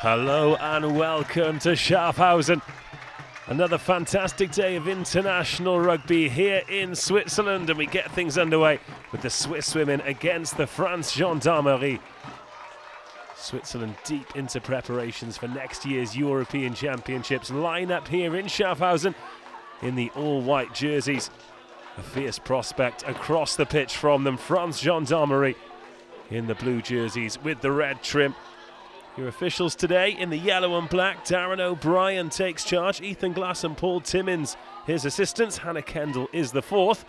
Hello and welcome to Schaffhausen. Another fantastic day of international rugby here in Switzerland, and we get things underway with the Swiss women against the France Gendarmerie. Switzerland deep into preparations for next year's European Championships. Line up here in Schaffhausen in the all-white jerseys. A fierce prospect across the pitch from them. France Gendarmerie in the blue jerseys with the red trim. Your officials today in the yellow and black. Darren O'Brien takes charge. Ethan Glass and Paul Timmins, his assistants. Hannah Kendall is the fourth.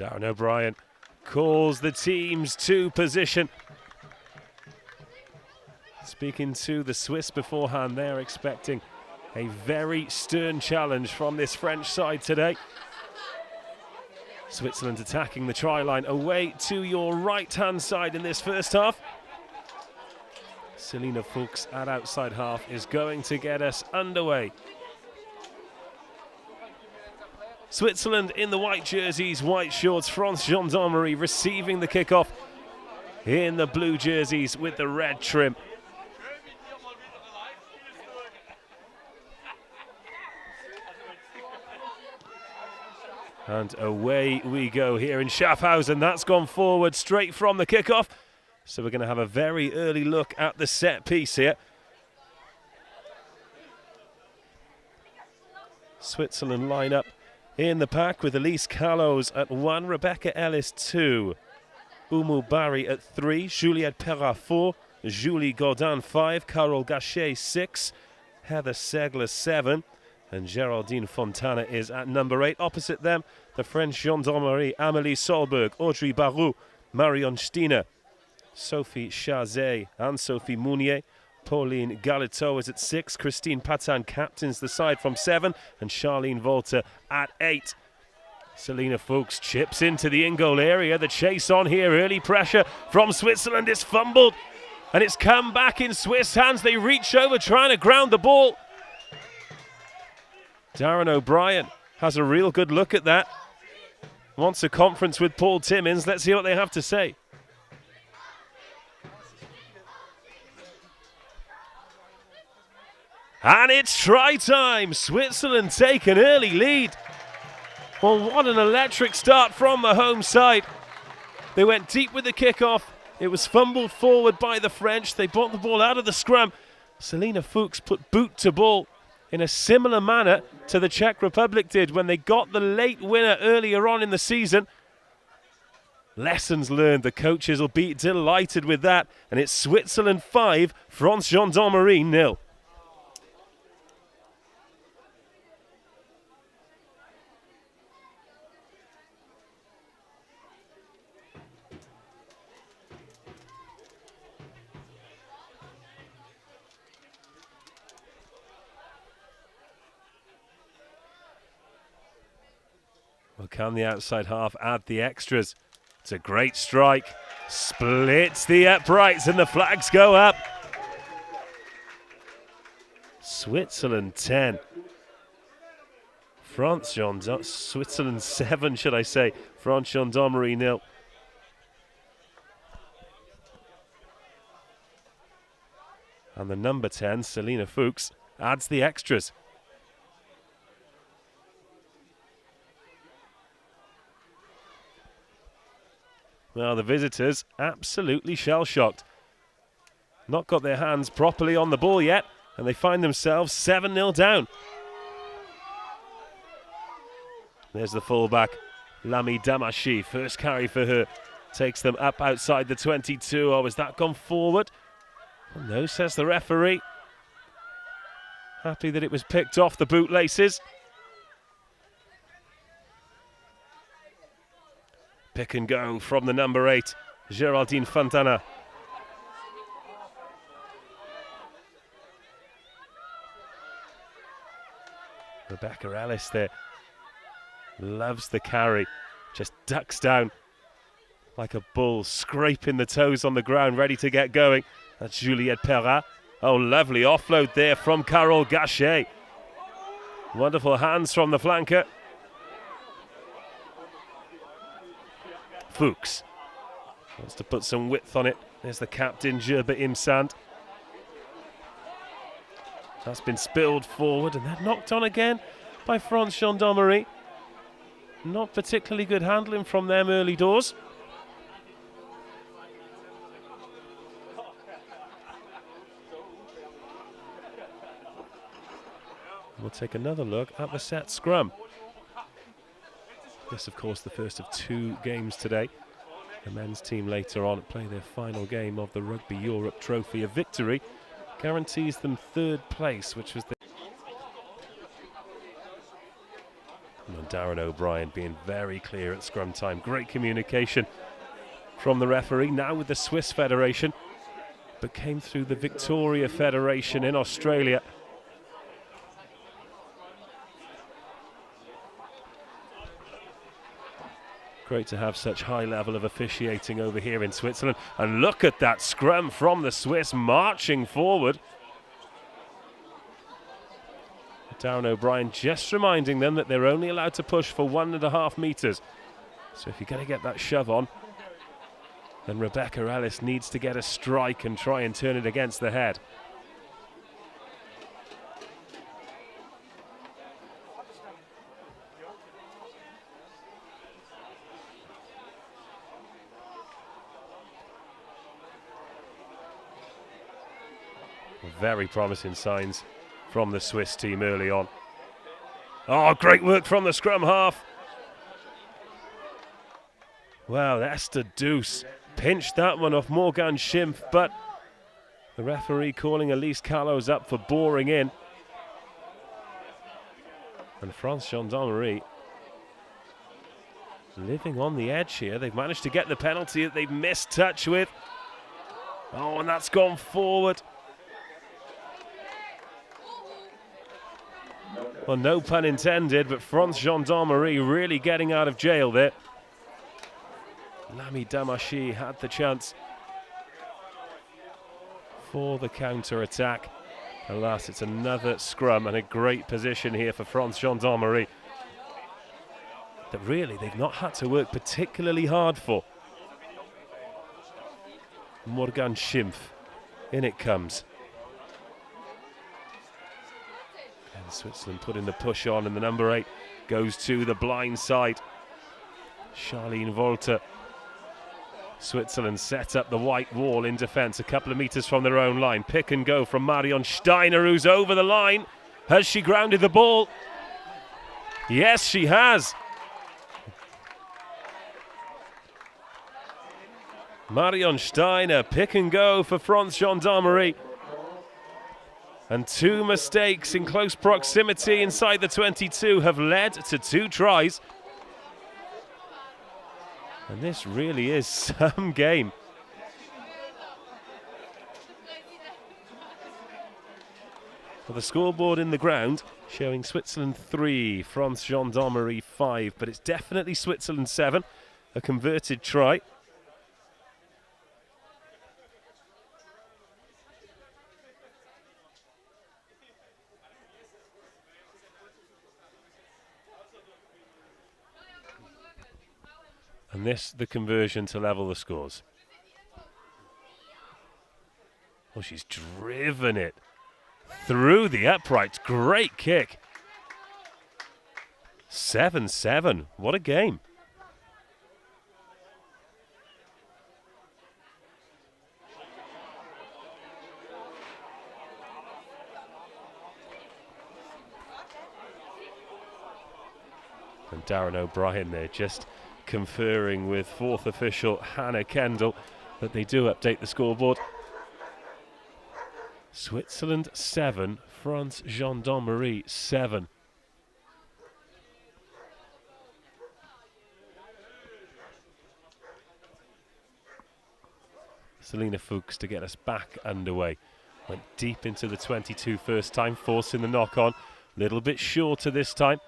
Darren O'Brien calls the teams to position. Speaking to the Swiss beforehand, they're expecting a very stern challenge from this French side today. Switzerland attacking the try line away to your right-hand side in this first half. Selina Fuchs at outside half is going to get us underway. Switzerland in the white jerseys, white shorts. France Gendarmerie receiving the kickoff in the blue jerseys with the red trim. And away we go here in Schaffhausen. That's gone forward straight from the kickoff. So we're going to have a very early look at the set piece here. Switzerland line up in the pack with Elise Callows at 1, Rebecca Ellis 2. Oumou Barry at 3, Juliette Perra 4, Julie Godin 5, Carole Gachet 6, Heather Segler 7, and Geraldine Fontana is at number 8. Opposite them, the French Gendarmerie, Amélie Solberg, Audrey Barou, Marion Steiner, Sophie Chazet, Anne-Sophie Mounier. Pauline Galiteau is at 6, Christine Patan captains the side from 7, and Charlene Volter at 8. Selina Fuchs chips into the in-goal area. The chase on here, early pressure from Switzerland. It's fumbled, and it's come back in Swiss hands. They reach over trying to ground the ball. Darren O'Brien has a real good look at that. Wants a conference with Paul Timmins. Let's hear what they have to say. And it's try time. Switzerland take an early lead. Well, what an electric start from the home side. They went deep with the kickoff. It was fumbled forward by the French. They brought the ball out of the scrum. Selina Fuchs put boot to ball in a similar manner to the Czech Republic did when they got the late winner earlier on in the season. Lessons learned. The coaches will be delighted with that. And it's Switzerland 5, France Gendarmerie 0. Well, can the outside half add the extras? It's a great strike. Splits the uprights and the flags go up. Switzerland 10. Switzerland 7, should I say. France Gendarmerie 0. And the number 10, Selina Fuchs, adds the extras. Well, the visitors absolutely shell-shocked. Not got their hands properly on the ball yet, and they find themselves 7-0 down. There's the fullback, Lamy Damashi. First carry for her. Takes them up outside the 22. Oh, has that gone forward? Well, no, says the referee. Happy that it was picked off the bootlaces. Pick and go from the number 8, Geraldine Fontana. Rebecca Ellis there. Loves the carry. Just ducks down like a bull, scraping the toes on the ground, ready to get going. That's Juliette Perra. Oh, lovely offload there from Carole Gachet. Wonderful hands from the flanker. Fuchs wants to put some width on it. There's the captain, Gerba Imsand. That's been spilled forward and then knocked on again by France Gendarmerie. Not particularly good handling from them early doors. We'll take another look at the set scrum. This, of course, the first of 2 games today. The men's team later on play their final game of the Rugby Europe Trophy. A victory guarantees them 3rd place, which was the... And Darren O'Brien being very clear at scrum time. Great communication from the referee, now with the Swiss Federation, but came through the Victoria Federation in Australia. Great to have such high level of officiating over here in Switzerland. And look at that scrum from the Swiss marching forward. Darren O'Brien just reminding them that they're only allowed to push for 1.5 meters. So if you're going to get that shove on, then Rebecca Ellis needs to get a strike and try and turn it against the head. Very promising signs from the Swiss team early on. Oh, great work from the scrum half. Well, Esther Deuce pinched that one off Morgan Schimpf, but the referee calling Elise Callows up for boring in. And France Gendarmerie living on the edge here. They've managed to get the penalty that they've missed touch with. Oh, and that's gone forward. Well, no pun intended, but France Gendarmerie really getting out of jail there. Lamy Damashi had the chance for the counter-attack. Alas, it's another scrum and a great position here for France Gendarmerie that really they've not had to work particularly hard for. Morgan Schimpf, in it comes. And Switzerland putting the push on, and the number 8 goes to the blind side. Charlene Volter. Switzerland set up the white wall in defence a couple of metres from their own line. Pick and go from Marion Steiner, who's over the line. Has she grounded the ball? Yes, she has. Marion Steiner, pick and go for France Gendarmerie. And 2 mistakes in close proximity inside the 22 have led to 2 tries. And this really is some game. Well, the scoreboard in the ground showing Switzerland 3, France Gendarmerie 5, but it's definitely Switzerland 7, a converted try. And this, the conversion to level the scores. Oh, she's driven it through the uprights. Great kick. 7-7. What a game. And Darren O'Brien there just conferring with 4th official Hannah Kendall that they do update the scoreboard. Switzerland 7, France Gendarmerie 7. Selena Fuchs to get us back underway. Went deep into the 22 first time, forcing the knock on. Little bit shorter this time.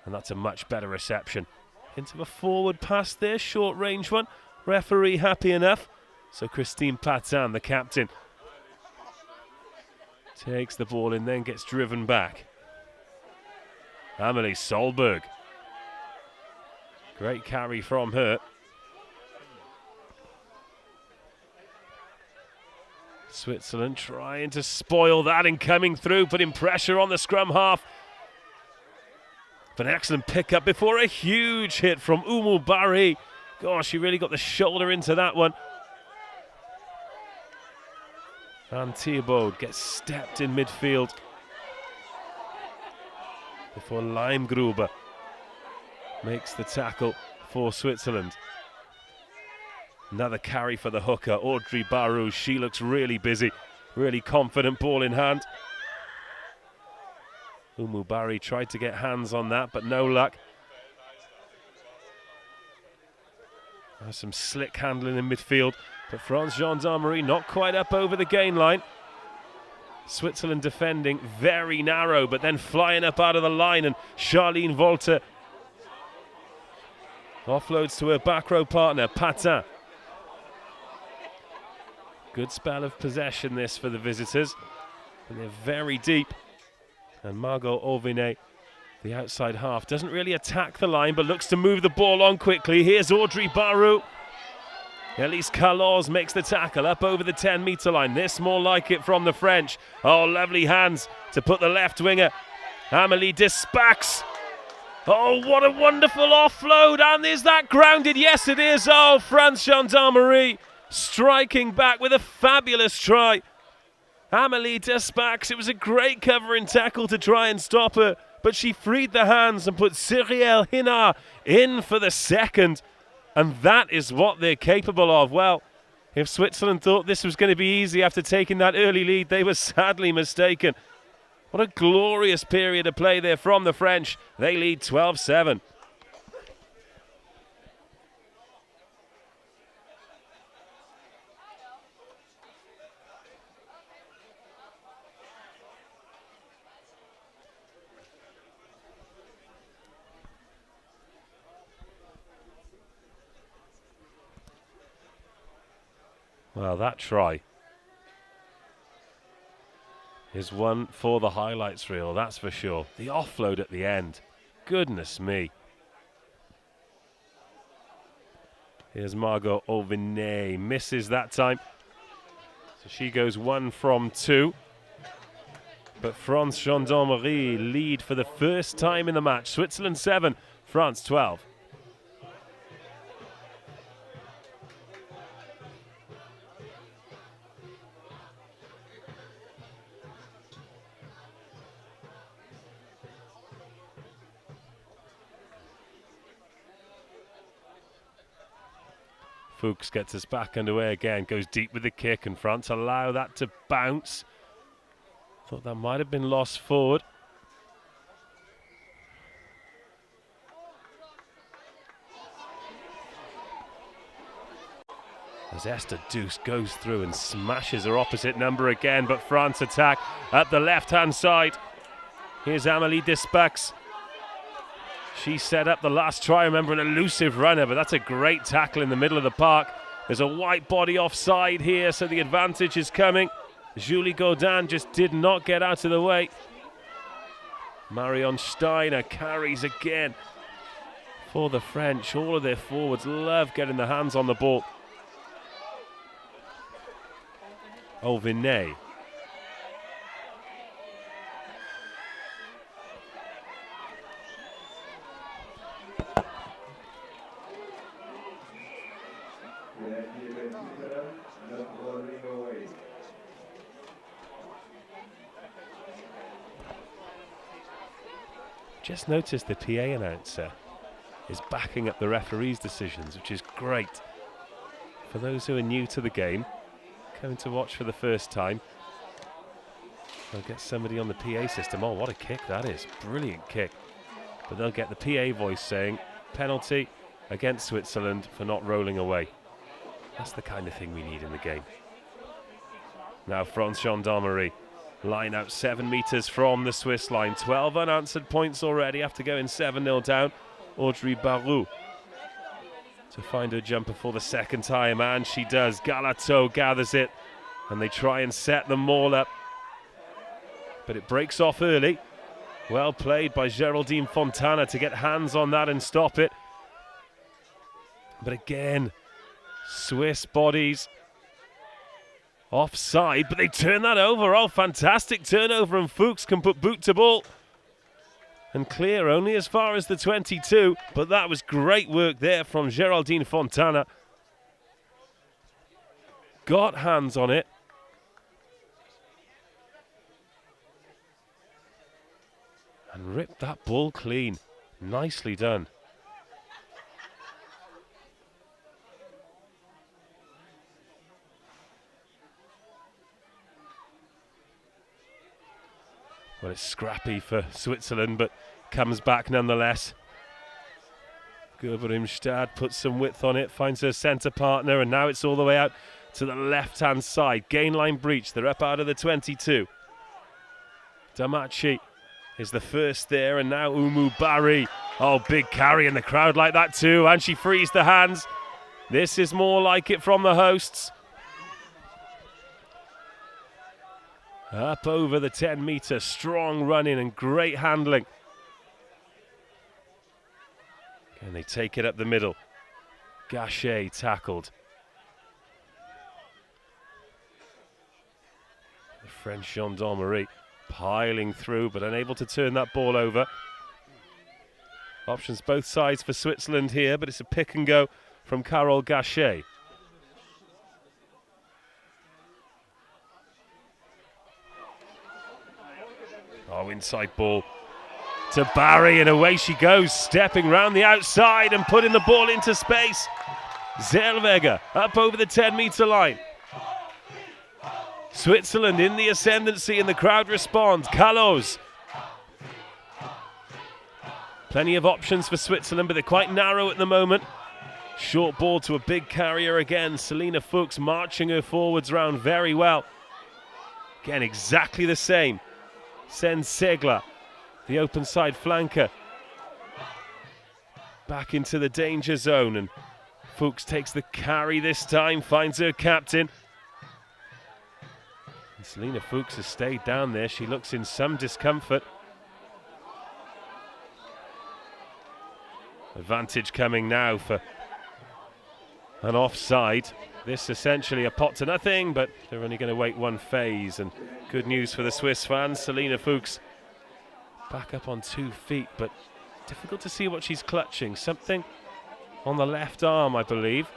And that's a much better reception. Into a forward pass there, short range one. Referee happy enough. So Christine Patin, the captain, takes the ball and then gets driven back. Amelie Solberg. Great carry from her. Switzerland trying to spoil that and coming through, putting pressure on the scrum half. But an excellent pick-up before a huge hit from Umu Bari. Gosh, she really got the shoulder into that one. And Theobald gets stepped in midfield before Leimgruber makes the tackle for Switzerland. Another carry for the hooker, Audrey Barou. She looks really busy, really confident, ball in hand. Umu Bari tried to get hands on that, but no luck. There's some slick handling in midfield, but France Gendarmerie not quite up over the gain line. Switzerland defending very narrow, but then flying up out of the line, and Charlene Volter offloads to her back row partner, Patin. Good spell of possession this for the visitors, and they're very deep. And Margot Auvinet, the outside half, doesn't really attack the line, but looks to move the ball on quickly. Here's Audrey Barou. Elise Callows makes the tackle up over the 10-metre line. This more like it from the French. Oh, lovely hands to put the left winger, Amélie Despax. Oh, what a wonderful offload. And is that grounded? Yes, it is. Oh, France Gendarmerie striking back with a fabulous try. Amélie Despax, it was a great covering tackle to try and stop her, but she freed the hands and put Cyrielle Hinard in for the second. And that is what they're capable of. Well, if Switzerland thought this was going to be easy after taking that early lead, they were sadly mistaken. What a glorious period of play there from the French. They lead 12-7. Well, that try is one for the highlights reel, that's for sure. The offload at the end. Goodness me. Here's Margot Auvinet. Misses that time. So she goes 1 from 2. But France Gendarmerie lead for the first time in the match. Switzerland 7, France 12. Fuchs gets us back underway again, goes deep with the kick, and France allow that to bounce. Thought that might have been lost forward. As Esther Deuce goes through and smashes her opposite number again, but France attack at the left-hand side. Here's Amélie Dispax. She set up the last try. Remember, an elusive runner, but that's a great tackle in the middle of the park. There's a white body offside here, so the advantage is coming. Julie Gaudin just did not get out of the way. Marion Steiner carries again for the French. All of their forwards love getting their hands on the ball. Auvinet. Just noticed the PA announcer is backing up the referee's decisions, which is great. For those who are new to the game, coming to watch for the first time, they'll get somebody on the PA system. Oh, what a kick that is. Brilliant kick. But they'll get the PA voice saying, penalty against Switzerland for not rolling away. That's the kind of thing we need in the game. Now France Gendarmerie. Line out 7 metres from the Swiss line. 12 unanswered points already after going 7-0 down. Audrey Barou to find her jumper for the second time, and she does. Galateau gathers it, and they try and set them all up. But it breaks off early. Well played by Geraldine Fontana to get hands on that and stop it. But again, Swiss bodies offside, but they turn that over. Oh, fantastic turnover, and Fuchs can put boot to ball and clear only as far as the 22, but that was great work there from Geraldine Fontana. Got hands on it. And ripped that ball clean. Nicely done. Well, it's scrappy for Switzerland, but comes back nonetheless. Gerberimstad puts some width on it, finds her centre partner, and now it's all the way out to the left-hand side. Gain line breach, they're up out of the 22. Damachi is the first there, and now Umu Bari. Oh, big carry in the crowd like that too, and she frees the hands. This is more like it from the hosts. Up over the 10 metre, strong running and great handling. And they take it up the middle. Gachet tackled. The French Gendarmerie piling through, but unable to turn that ball over. Options both sides for Switzerland here, but it's a pick and go from Carole Gachet. Oh, inside ball to Barry, and away she goes, stepping round the outside and putting the ball into space. Zellweger up over the 10-metre line. Switzerland in the ascendancy and the crowd responds. Carlos. Plenty of options for Switzerland, but they're quite narrow at the moment. Short ball to a big carrier again. Selina Fuchs marching her forwards round very well. Again, exactly the same. Sends Segler, the open side flanker, back into the danger zone, and Fuchs takes the carry this time, finds her captain. And Selina Fuchs has stayed down there. She looks in some discomfort. Advantage coming now for an offside. This essentially a pot to nothing, but they're only going to wait one phase. And good news for the Swiss fans. Selina Fuchs back up on 2 feet, but difficult to see what she's clutching. Something on the left arm, I believe.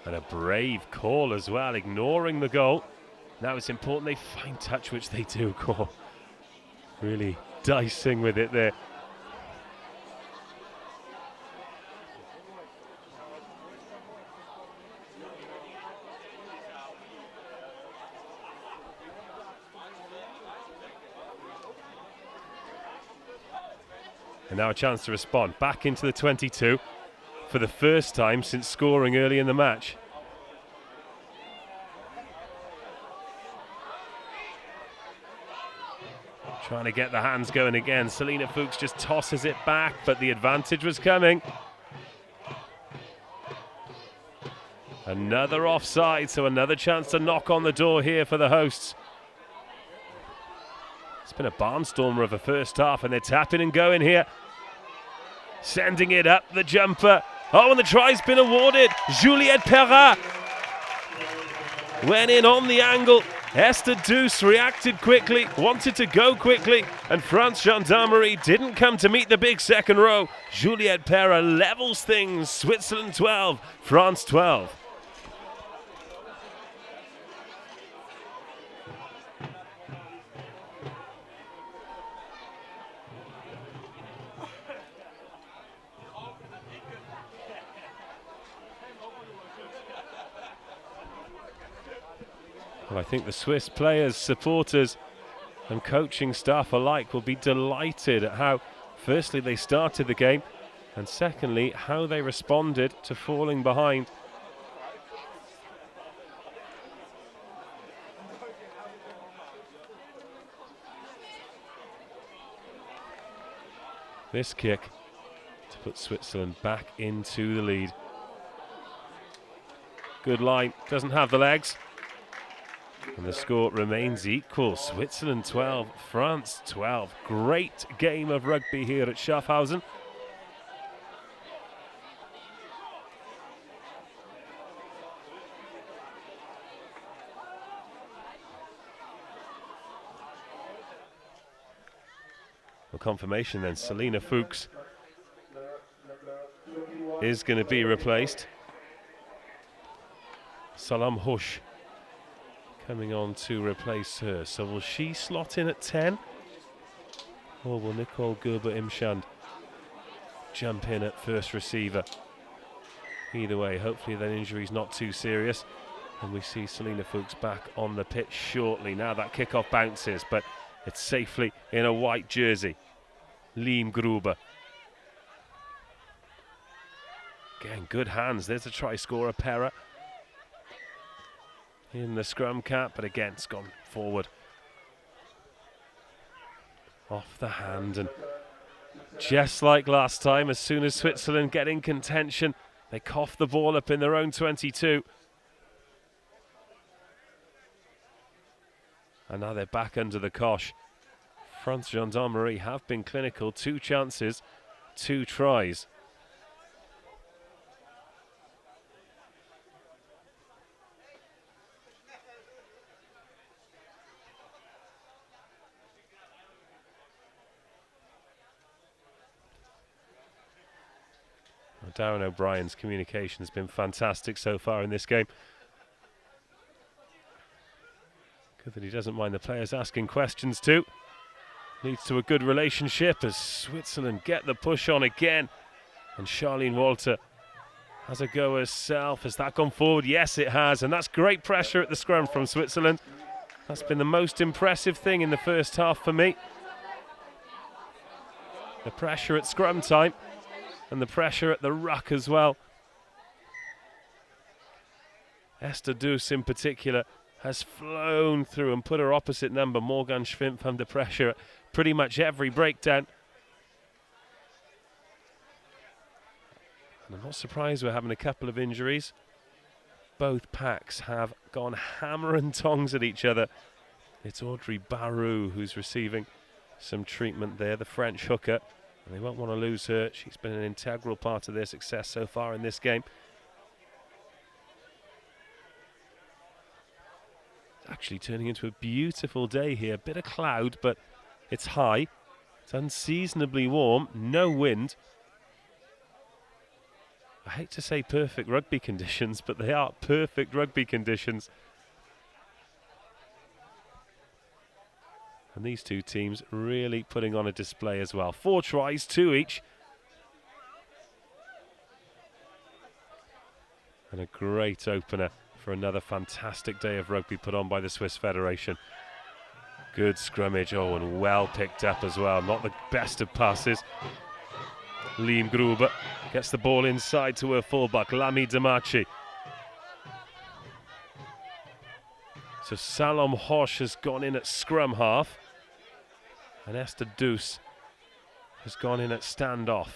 And a brave call as well, ignoring the goal. Now it's important they find touch, which they do. Call really dicing with it there. And now a chance to respond. Back into the 22 for the first time since scoring early in the match. Trying to get the hands going again. Selina Fuchs just tosses it back, but the advantage was coming. Another offside, so another chance to knock on the door here for the hosts. It's been a barnstormer of a first half, and they're tapping and going here. Sending it up, the jumper. Oh, and the try's been awarded. Juliette Perrat went in on the angle. Esther Douce reacted quickly, wanted to go quickly, and France Gendarmerie didn't come to meet the big second row. Juliette Perrat levels things. Switzerland 12, France 12. Well, I think the Swiss players, supporters and coaching staff alike will be delighted at how, firstly, they started the game, and secondly, how they responded to falling behind. This kick to put Switzerland back into the lead. Good line, doesn't have the legs. And the score remains equal. Switzerland 12, France 12. Great game of rugby here at Schaffhausen. Well, confirmation then, Selina Fuchs is going to be replaced. Salam Hush coming on to replace her. So will she slot in at 10? Or will Nicole Gerber-Imshand jump in at first receiver? Either way, hopefully that injury's not too serious. And we see Selina Fuchs back on the pitch shortly. Now that kickoff bounces, but it's safely in a white jersey. Liam Gruber. Again, good hands. There's a try scorer, Perra. In the scrum cap, but again, it's gone forward. Off the hand, and just like last time, as soon as Switzerland get in contention, they cough the ball up in their own 22. And now they're back under the cosh. France Gendarmerie have been clinical. 2 chances, 2 tries. Darren O'Brien's communication has been fantastic so far in this game. Good that he doesn't mind the players asking questions too. leads to a good relationship as Switzerland get the push on again. And Charlene Walter has a go herself. Has that gone forward? Yes, it has. And that's great pressure at the scrum from Switzerland. That's been the most impressive thing in the first half for me. The pressure at scrum time and the pressure at the ruck as well. Esther Duus in particular has flown through and put her opposite number, Morgan Schwimpf, under pressure at pretty much every breakdown. And I'm not surprised we're having a couple of injuries. Both packs have gone hammer and tongs at each other. It's Audrey Barou who's receiving some treatment there, the French hooker. And they won't want to lose her. She's been an integral part of their success so far in this game. It's actually turning into a beautiful day here. A bit of cloud, but it's high. It's unseasonably warm, no wind. I hate to say perfect rugby conditions, but they are perfect rugby conditions. And these two teams really putting on a display as well. 4 tries, 2 each. And a great opener for another fantastic day of rugby put on by the Swiss Federation. Good scrummage, oh, and well picked up as well. Not the best of passes. Liam Gruber gets the ball inside to her fullback, Lami Damachi. So Salom Hosh has gone in at scrum half. And Esther Duus has gone in at standoff.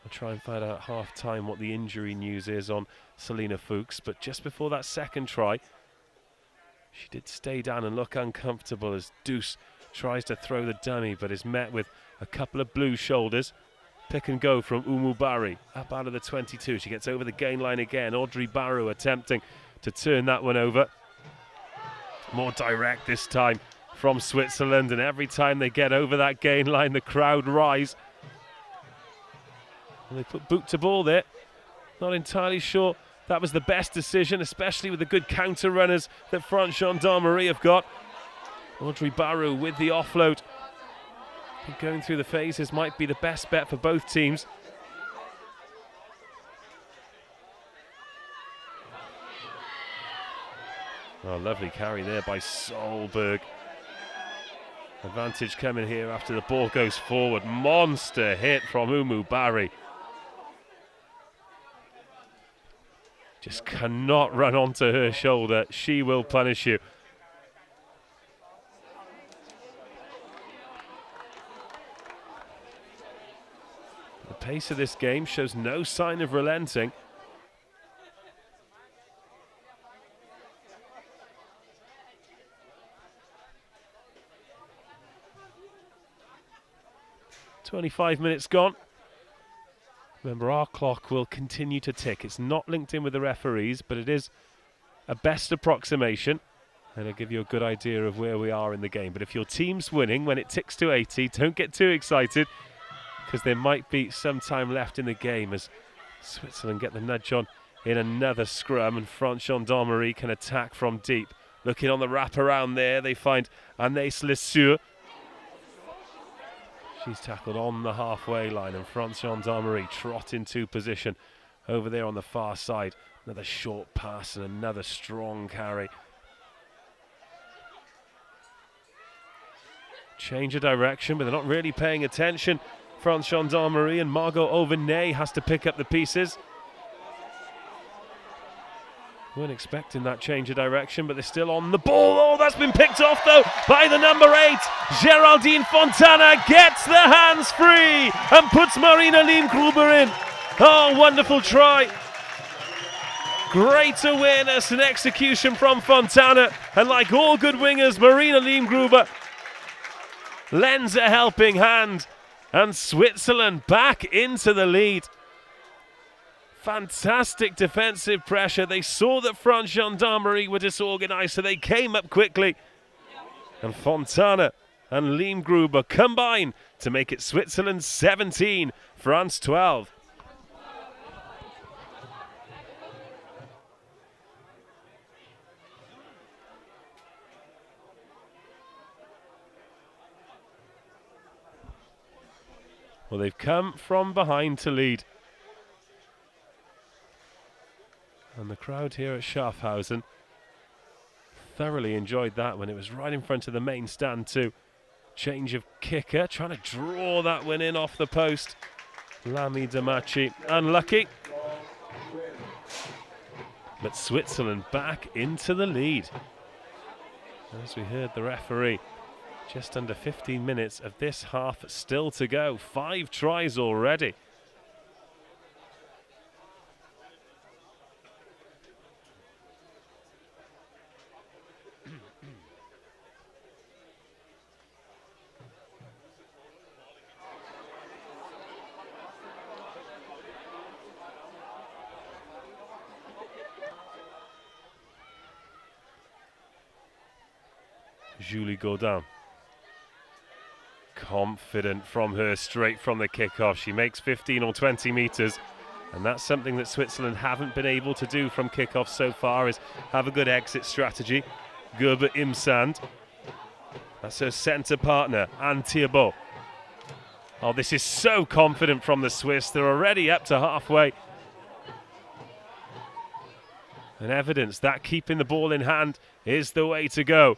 I'll try and find out at half time what the injury news is on Selena Fuchs. But just before that second try, she did stay down and look uncomfortable as Duus tries to throw the dummy, but is met with a couple of blue shoulders. Pick and go from Umu Bari up out of the 22. She gets over the gain line again. Audrey Barou attempting to turn that one over. More direct this time from Switzerland, and every time they get over that gain line, the crowd rise. And they put boot to ball there. Not entirely sure that was the best decision, especially with the good counter runners that France Gendarmerie have got. Audrey Barou with the offload. Going through the phases might be the best bet for both teams. Oh, lovely carry there by Solberg. Advantage coming here after the ball goes forward. Monster hit from Umu Bari. Just cannot run onto her shoulder. She will punish you. The pace of this game shows no sign of relenting. "25 minutes gone." Remember, our clock will continue to tick. It's not linked in with the referees, but it is a best approximation, and it'll give you a good idea of where we are in the game. But if your team's winning when it ticks to 80, don't get too excited, because there might be some time left in the game as Switzerland get the nudge on in another scrum, and France Gendarmerie can attack from deep. Looking on the wraparound there, they find Anaïs Lesure. She's tackled on the halfway line, and France Gendarmerie trot into position over there on the far side. Another short pass and another strong carry. Change of direction, but they're not really paying attention. France Gendarmerie, and Margot Auvernet has to pick up the pieces. Weren't expecting that change of direction, but they're still on the ball. Oh, that's been picked off, though, by the number 8. Geraldine Fontana gets the hands free and puts Marina Liemgruber in. Oh, wonderful try. Great awareness and execution from Fontana. And like all good wingers, Marina Liemgruber lends a helping hand. And Switzerland back into the lead. Fantastic defensive pressure. They saw that France Gendarmerie were disorganized, so they came up quickly. And Fontana and Liemgruber combine to make it Switzerland 17, France 12. Well, they've come from behind to lead. And the crowd here at Schaffhausen thoroughly enjoyed that when it was right in front of the main stand too. Change of kicker, trying to draw that one in off the post. Lami Damaci, unlucky. But Switzerland back into the lead. As we heard the referee, just under 15 minutes of this half still to go. 5 tries already. Julie Gaudin. Confident from her straight from the kickoff. She makes 15 or 20 meters, and that's something that Switzerland haven't been able to do from kickoff so far, is have a good exit strategy. Gerber Imsand. That's her centre partner, Anne Thiebaud. Oh, this is so confident from the Swiss. They're already up to halfway. And evidence that keeping the ball in hand is the way to go.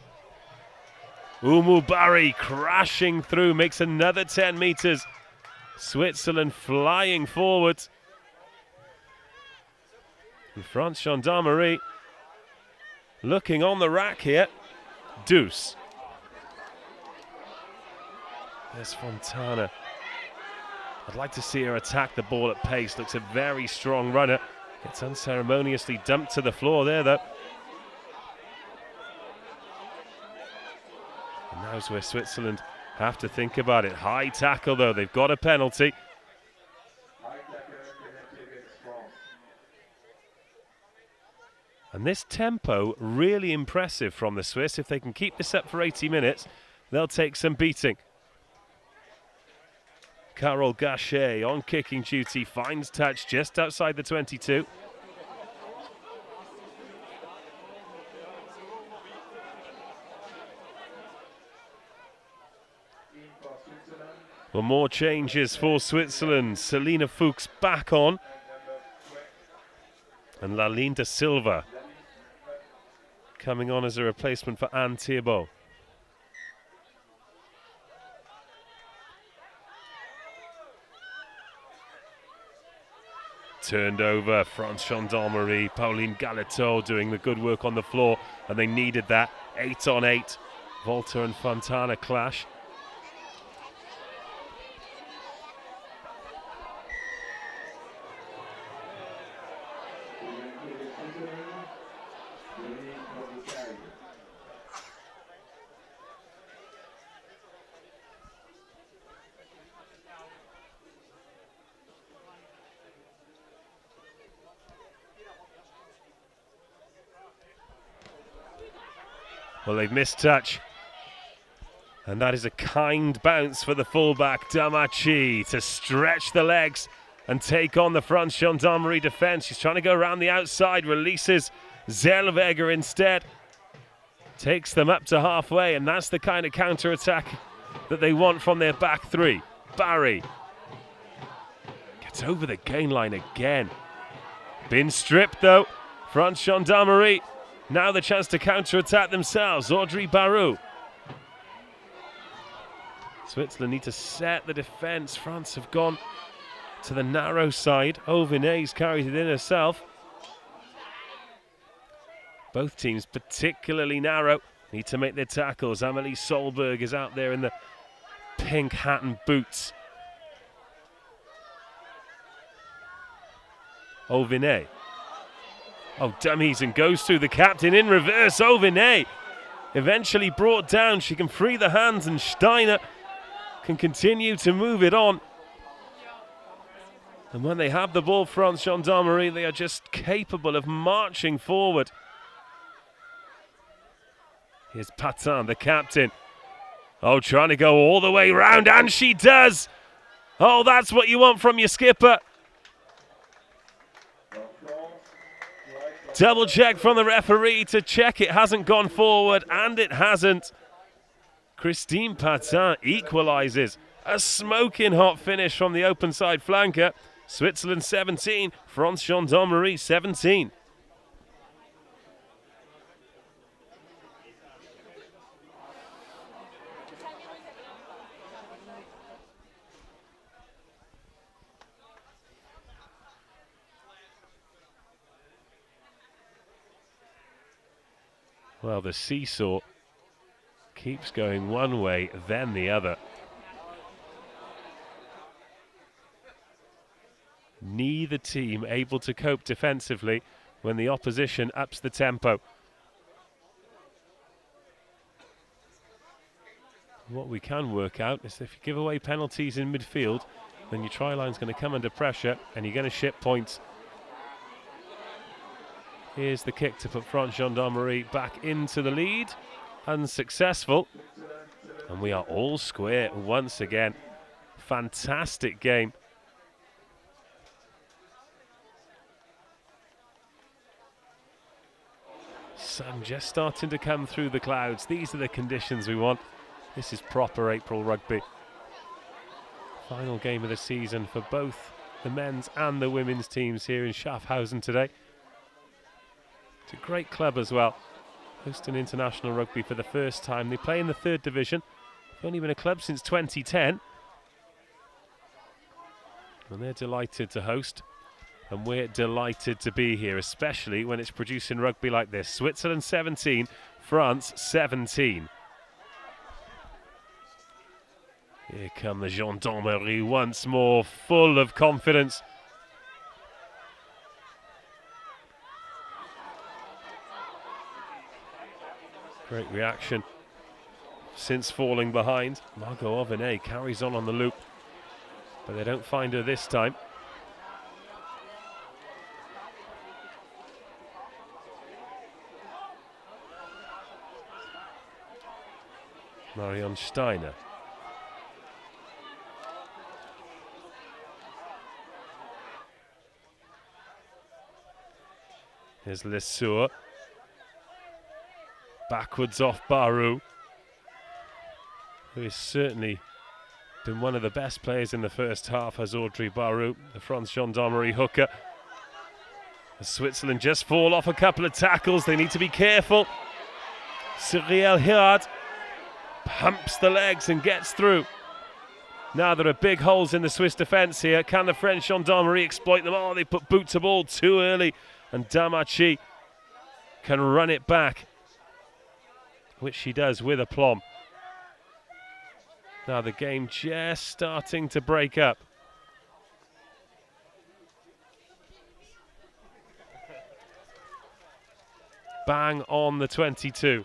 Umu Barry crashing through, makes another 10 meters. Switzerland flying forward. And France Gendarmerie looking on the rack here. Deuce. There's Fontana. I'd like to see her attack the ball at pace. Looks a very strong runner. Gets unceremoniously dumped to the floor there though. And now's where Switzerland have to think about it. High tackle though, they've got a penalty. And this tempo, really impressive from the Swiss. If they can keep this up for 80 minutes, they'll take some beating. Carole Gachet on kicking duty, finds touch just outside the 22. Well, more changes for Switzerland. Selina Fuchs back on. And Laline de Silva coming on as a replacement for Anne Thiebaud. Turned over, France Gendarmerie, Pauline Galeteau doing the good work on the floor, and they needed that. 8 on 8. Volta and Fontana clash. Well, they've missed touch. And that is a kind bounce for the fullback, Damaci, to stretch the legs and take on the France Gendarmerie defence. She's trying to go around the outside, releases Zellweger instead. Takes them up to halfway, and that's the kind of counter-attack that they want from their back three. Barry gets over the gain line again. Been stripped though. France Gendarmerie. Now the chance to counter-attack themselves. Audrey Barou. Switzerland need to set the defence. France have gone to the narrow side. Auvinet's carried it in herself. Both teams particularly narrow. Need to make their tackles. Amelie Solberg is out there in the pink hat and boots. Auvinet. Oh, dummies, and goes through the captain in reverse. Auvinet eventually brought down. She can free the hands, and Steiner can continue to move it on. And when they have the ball, France Gendarmerie, they are just capable of marching forward. Here's Patin, the captain. Oh, trying to go all the way round, and she does. Oh, that's what you want from your skipper. Double check from the referee to check it hasn't gone forward, and it hasn't. Christine Patin equalises A smoking hot finish from the open side flanker. Switzerland 17, France Gendarmerie 17. Well, the seesaw keeps going one way, then the other. Neither team able to cope defensively when the opposition ups the tempo. What we can work out is if you give away penalties in midfield, then your try line's going to come under pressure and you're going to ship points. Here's the kick to put France Gendarmerie back into the lead. Unsuccessful. And we are all square once again. Fantastic game. Sun just starting to come through the clouds. These are the conditions we want. This is proper April rugby. Final game of the season for both the men's and the women's teams here in Schaffhausen today. It's a great club as well, hosting international rugby for the first time. They play in the 3rd division. They've only been a club since 2010. And they're delighted to host. And we're delighted to be here, especially when it's producing rugby like this. Switzerland 17, France 17. Here come the Gendarmerie once more, full of confidence. Great reaction since falling behind. Margot Ovenet carries on the loop, but they don't find her this time. Marion Steiner. Here's Lesueur. Backwards off Barou, who has certainly been one of the best players in the first half, has Audrey Barou, the France Gendarmerie hooker. As Switzerland just fall off a couple of tackles, they need to be careful. Cyrielle Hirard pumps the legs and gets through. Now there are big holes in the Swiss defence here. Can the French Gendarmerie exploit them? Oh, they put boot to ball too early, and Damachi can run it back, which she does with aplomb. Now the game just starting to break up. Bang on the 22.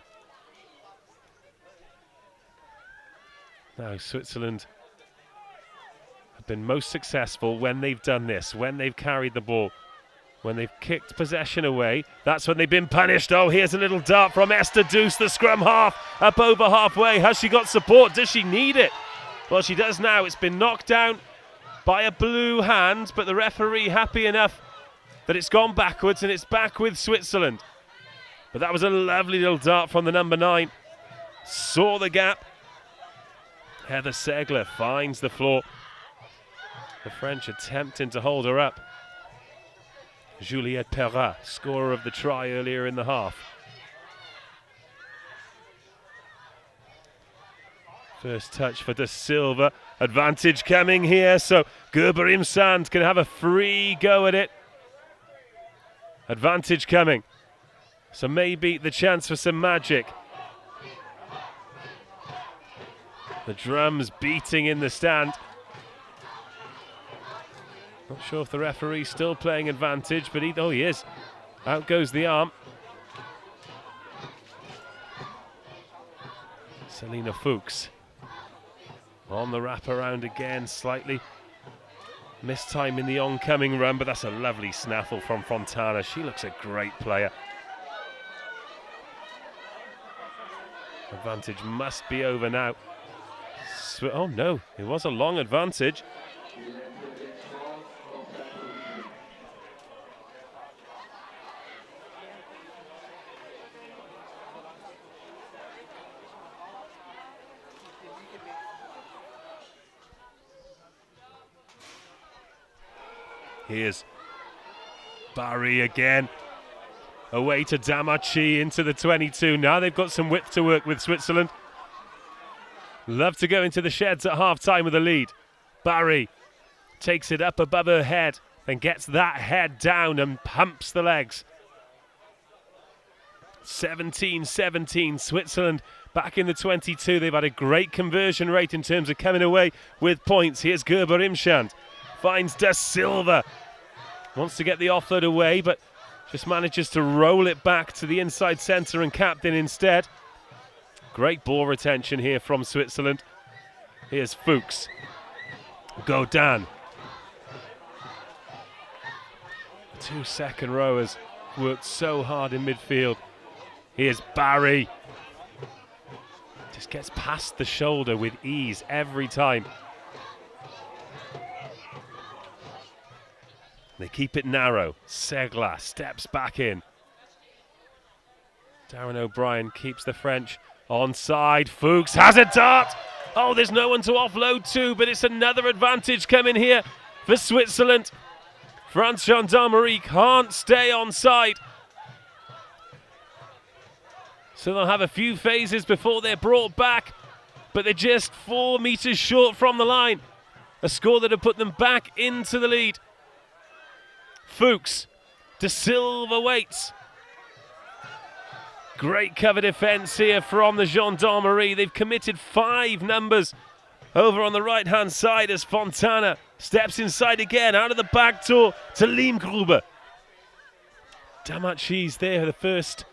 Now Switzerland have been most successful when they've done this, when they've carried the ball. When they've kicked possession away, that's when they've been punished. Oh, here's a little dart from Esther Douce, the scrum half, up over halfway. Has she got support? Does she need it? Well, she does now. It's been knocked down by a blue hand, but the referee happy enough that it's gone backwards and it's back with Switzerland. But that was a lovely little dart from the number 9. Saw the gap. Heather Segler finds the floor. The French attempting to hold her up. Juliette Perrat, scorer of the try earlier in the half. First touch for De Silva. Advantage coming here, so Gerberim Sand can have a free go at it. Advantage coming. So maybe the chance for some magic. The drums beating in the stand. Not sure if the referee's still playing advantage, but he is. Out goes the arm. Selina Fuchs on the wraparound again, slightly missed time in the oncoming run, but that's a lovely snaffle from Fontana. She looks a great player. Advantage must be over now. Oh no, it was a long advantage. Here's Barry again. Away to Damachi into the 22. Now they've got some width to work with, Switzerland. Love to go into the sheds at half-time with a lead. Barry takes it up above her head, then gets that head down and pumps the legs. 17-17, Switzerland back in the 22. They've had a great conversion rate in terms of coming away with points. Here's Gerber Imshand. Finds Da Silva. Wants to get the offload away, but just manages to roll it back to the inside centre and captain instead. Great ball retention here from Switzerland. Here's Fuchs. Godin. The 2 second rowers worked so hard in midfield. Here's Barry. Just gets past the shoulder with ease every time. They keep it narrow. Segla steps back in. Darren O'Brien keeps the French onside. Fuchs has a dart. Oh, there's no one to offload to, but it's another advantage coming here for Switzerland. France Gendarmerie can't stay onside. So they'll have a few phases before they're brought back, but they're just 4 meters short from the line. A score that have put them back into the lead. Fuchs, Da Silva waits. Great cover defence here from the Gendarmerie. They've committed 5 numbers over on the right-hand side as Fontana steps inside again, out of the back door to Liemgruber. Damachi's there, the first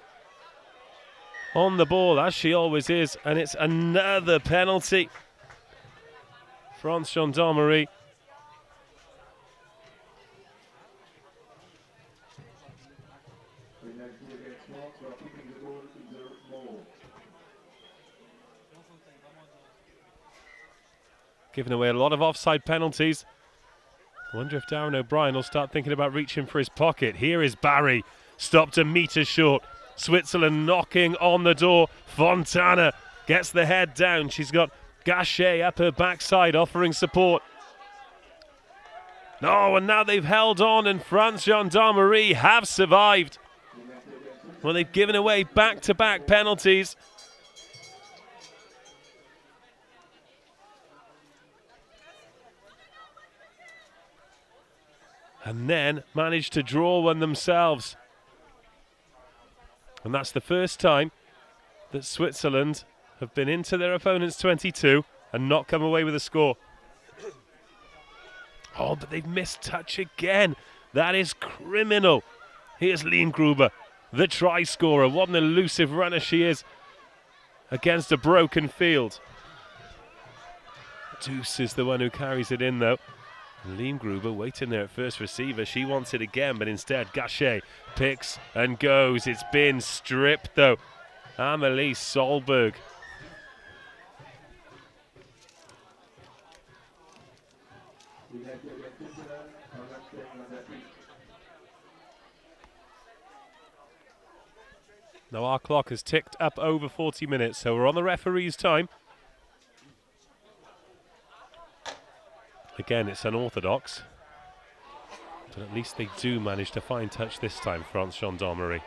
on the ball, as she always is, and it's another penalty. France Gendarmerie. Giving away a lot of offside penalties. I wonder if Darren O'Brien will start thinking about reaching for his pocket. Here is Barry, stopped a metre short. Switzerland knocking on the door. Fontana gets the head down. She's got Gachet up her backside offering support. No, and now they've held on and France Gendarmerie have survived. Well, they've given away back-to-back penalties. And then managed to draw one themselves. And that's the first time that Switzerland have been into their opponent's 22 and not come away with a score. Oh, but they've missed touch again. That is criminal. Here's Liemgruber, the try scorer. What an elusive runner she is against a broken field. Deuce is the one who carries it in, though. Liemgruber waiting there at first receiver. She wants it again, but instead Gachet picks and goes. It's been stripped, though. Amelie Solberg. Now our clock has ticked up over 40 minutes, so we're on the referee's time. Again, it's unorthodox, but at least they do manage to find touch this time, France Gendarmerie.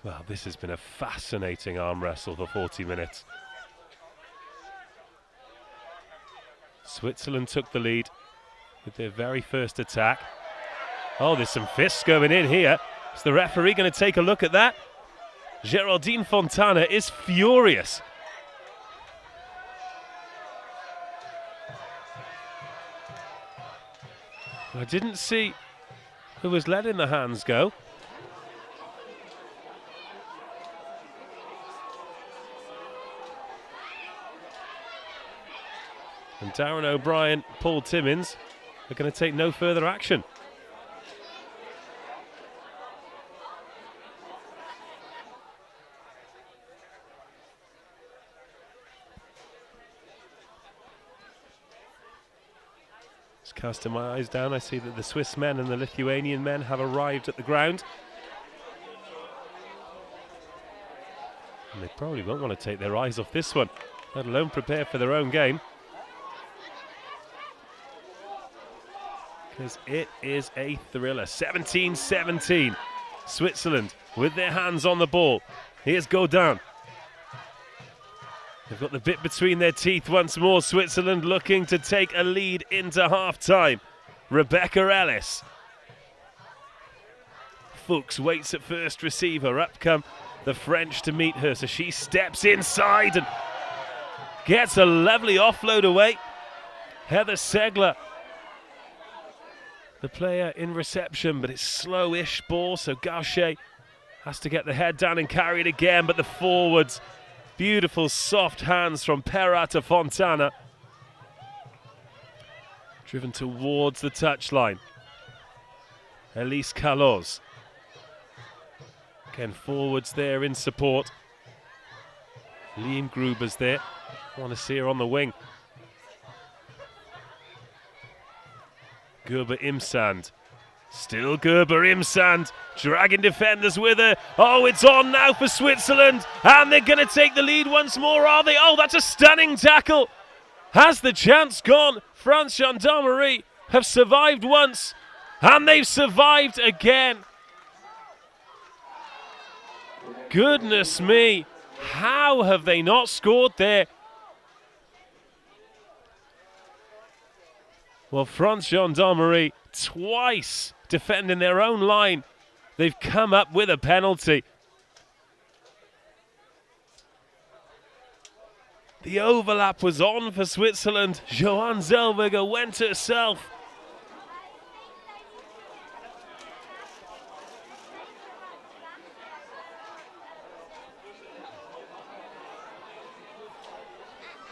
Well, this has been a fascinating arm wrestle for 40 minutes. Switzerland took the lead with their very first attack. Oh, there's some fists going in here. Is the referee going to take a look at that? Geraldine Fontana is furious. I didn't see who was letting the hands go. And Darren O'Brien, Paul Timmins are going to take no further action. Just casting my eyes down, I see that the Swiss men and the Lithuanian men have arrived at the ground. And they probably won't want to take their eyes off this one, let alone prepare for their own game. Because it is a thriller. 17-17. Switzerland with their hands on the ball. Here's Godin. They've got the bit between their teeth once more. Switzerland looking to take a lead into half-time. Rebecca Ellis. Fuchs waits at first receiver. Up come the French to meet her. So she steps inside and gets a lovely offload away. Heather Segler, the player in reception, but it's slow-ish ball. So Gaucher has to get the head down and carry it again. But the forwards, beautiful soft hands from Perra to Fontana. Driven towards the touchline. Elise Carlos. Again, forwards there in support. Liam Gruber's there. Want to see her on the wing. Gerber Imsand. Still Gerber Imsand. Dragging defenders with her. Oh, it's on now for Switzerland. And they're going to take the lead once more, are they? Oh, that's a stunning tackle. Has the chance gone? France Gendarmerie have survived once. And they've survived again. Goodness me. How have they not scored there? Well, France Gendarmerie twice defending their own line. They've come up with a penalty. The overlap was on for Switzerland. Johanne Zellweger went herself.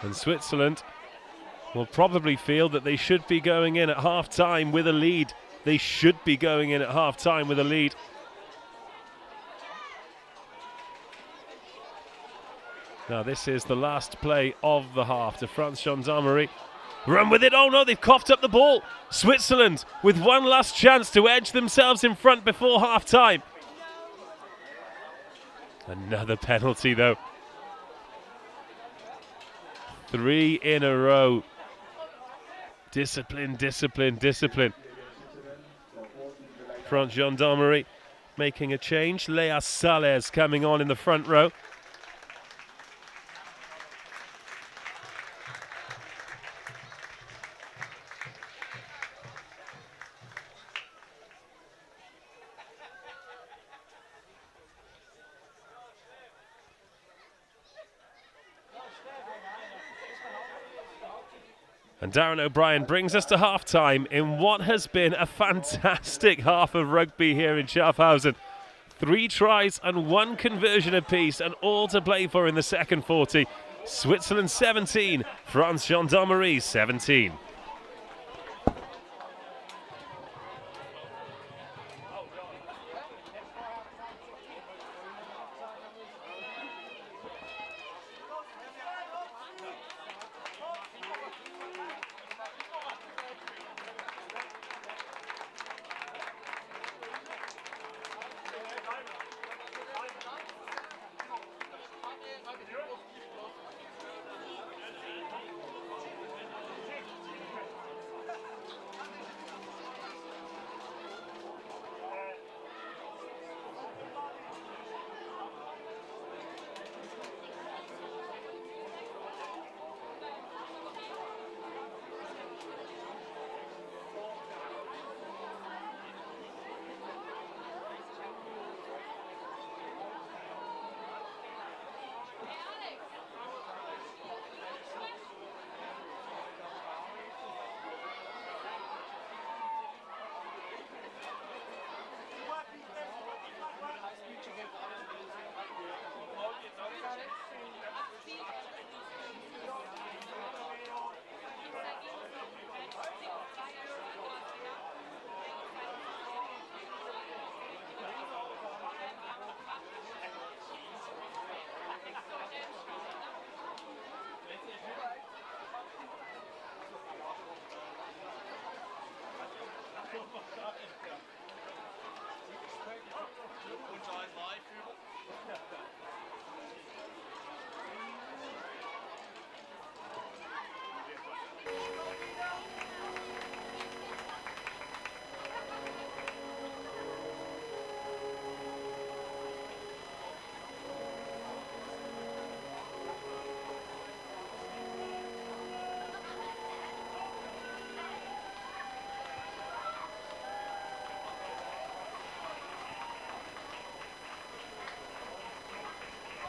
And Switzerland will probably feel that they should be going in at half-time with a lead. They should be going in at half-time with a lead. Now this is the last play of the half to France Gendarmerie. Run with it. Oh no, they've coughed up the ball. Switzerland with one last chance to edge themselves in front before half-time. Another penalty though. 3 in a row. Discipline, discipline, discipline. France Gendarmerie making a change. Lea Sales coming on in the front row. And Darren O'Brien brings us to half-time in what has been a fantastic half of rugby here in Schaffhausen. 3 tries and 1 conversion apiece, and all to play for in the second 40. Switzerland 17, France Gendarmerie 17.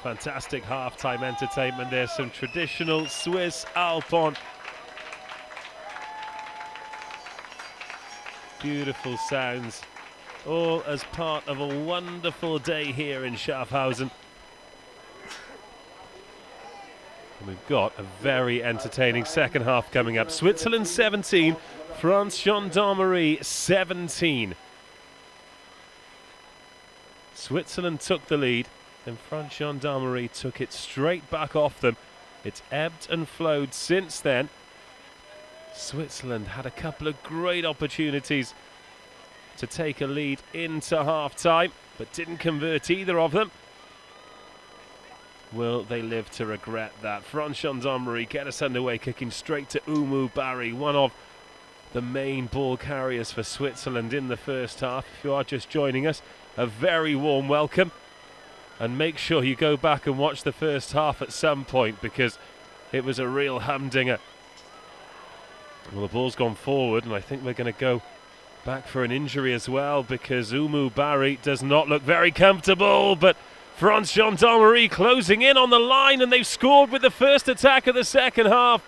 Fantastic half-time entertainment there, some traditional Swiss Alpon. Beautiful sounds, all as part of a wonderful day here in Schaffhausen. And we've got a very entertaining second half coming up. Switzerland 17, France Gendarmerie 17. Switzerland took the lead, then France Gendarmerie took it straight back off them. It's ebbed and flowed since then. Switzerland had a couple of great opportunities to take a lead into half-time, but didn't convert either of them. Will they live to regret that? France Gendarmerie get us underway, kicking straight to Umu Barry, one of the main ball carriers for Switzerland in the first half. If you are just joining us, a very warm welcome. And make sure you go back and watch the first half at some point, because it was a real humdinger. Well, the ball's gone forward, and I think we're going to go back for an injury as well, because Umu Barry does not look very comfortable. But France Gendarmerie closing in on the line, and they've scored with the first attack of the second half.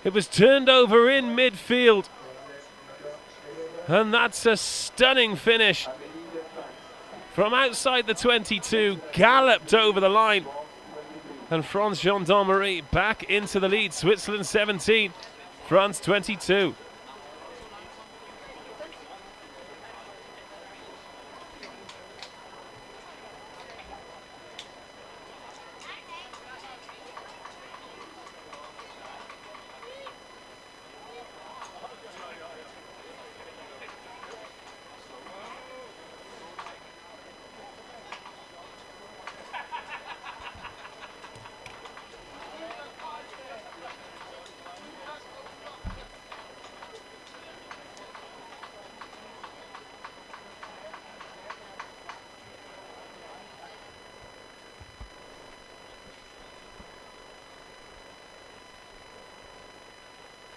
It was turned over in midfield, and that's a stunning finish. From outside the 22, galloped over the line. And France Gendarmerie back into the lead. Switzerland 17, France 22.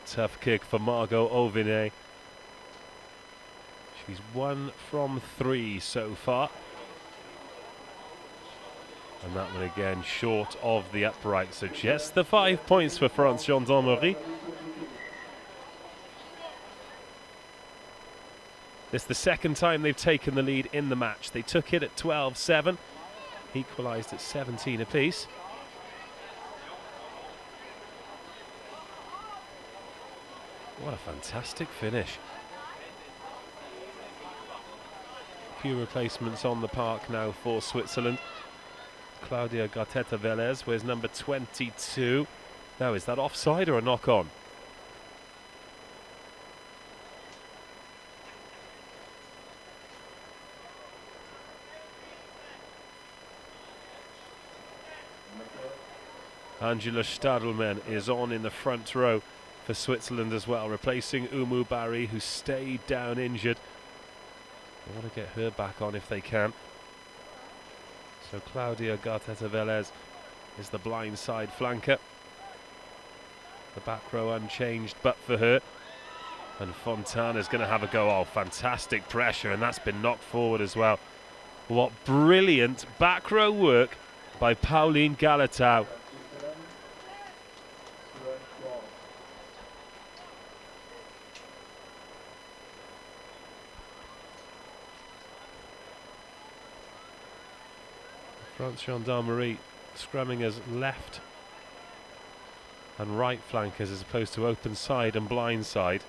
Tough kick for Margot Auvinet. She's 1 from 3 so far. And that one again short of the upright. So just the 5 points for France Gendarmerie. This is the second time they've taken the lead in the match. They took it at 12-7, equalised at 17 apiece. What a fantastic finish. A few replacements on the park now for Switzerland. Claudia Garteta-Velez wears number 22. Now, is that offside or a knock-on? Angela Stadelmann is on in the front row for Switzerland as well, replacing Umu Barry, who stayed down injured. They want to get her back on if they can. So Claudia Garteta-Velez is the blind side flanker. The back row unchanged but for her. And Fontana's going to have a go. Oh, fantastic pressure, and that's been knocked forward as well. What brilliant back row work by Pauline Galatau. France Gendarmerie scrumming as left and right flankers as opposed to open side and blind side.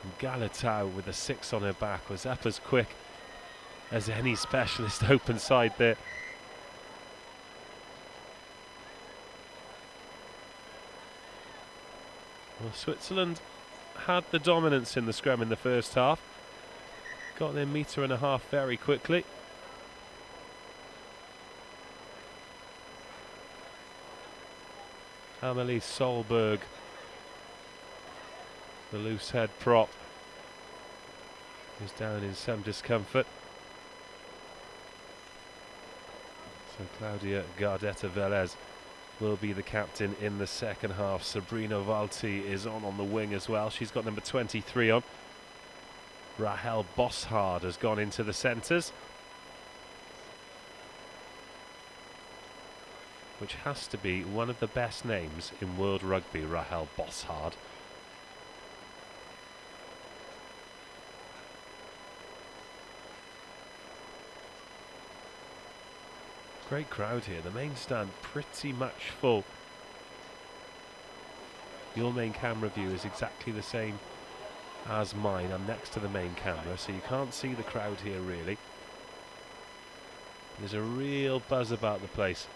And Galatau with a 6 on her back was up as quick as any specialist open side there. Well, Switzerland had the dominance in the scrum in the first half. Got their metre and a half very quickly. Amelie Solberg, the loose head prop, is down in some discomfort. So Claudia Gardetta Velez will be the captain in the second half. Sabrina Valti is on the wing as well. She's got number 23 on. Rahel Bosshard has gone into the centres, which has to be one of the best names in world rugby, Rahel Bosshard. Great crowd here. The main stand pretty much full. Your main camera view is exactly the same as mine. I'm next to the main camera, so you can't see the crowd here really. There's a real buzz about the place.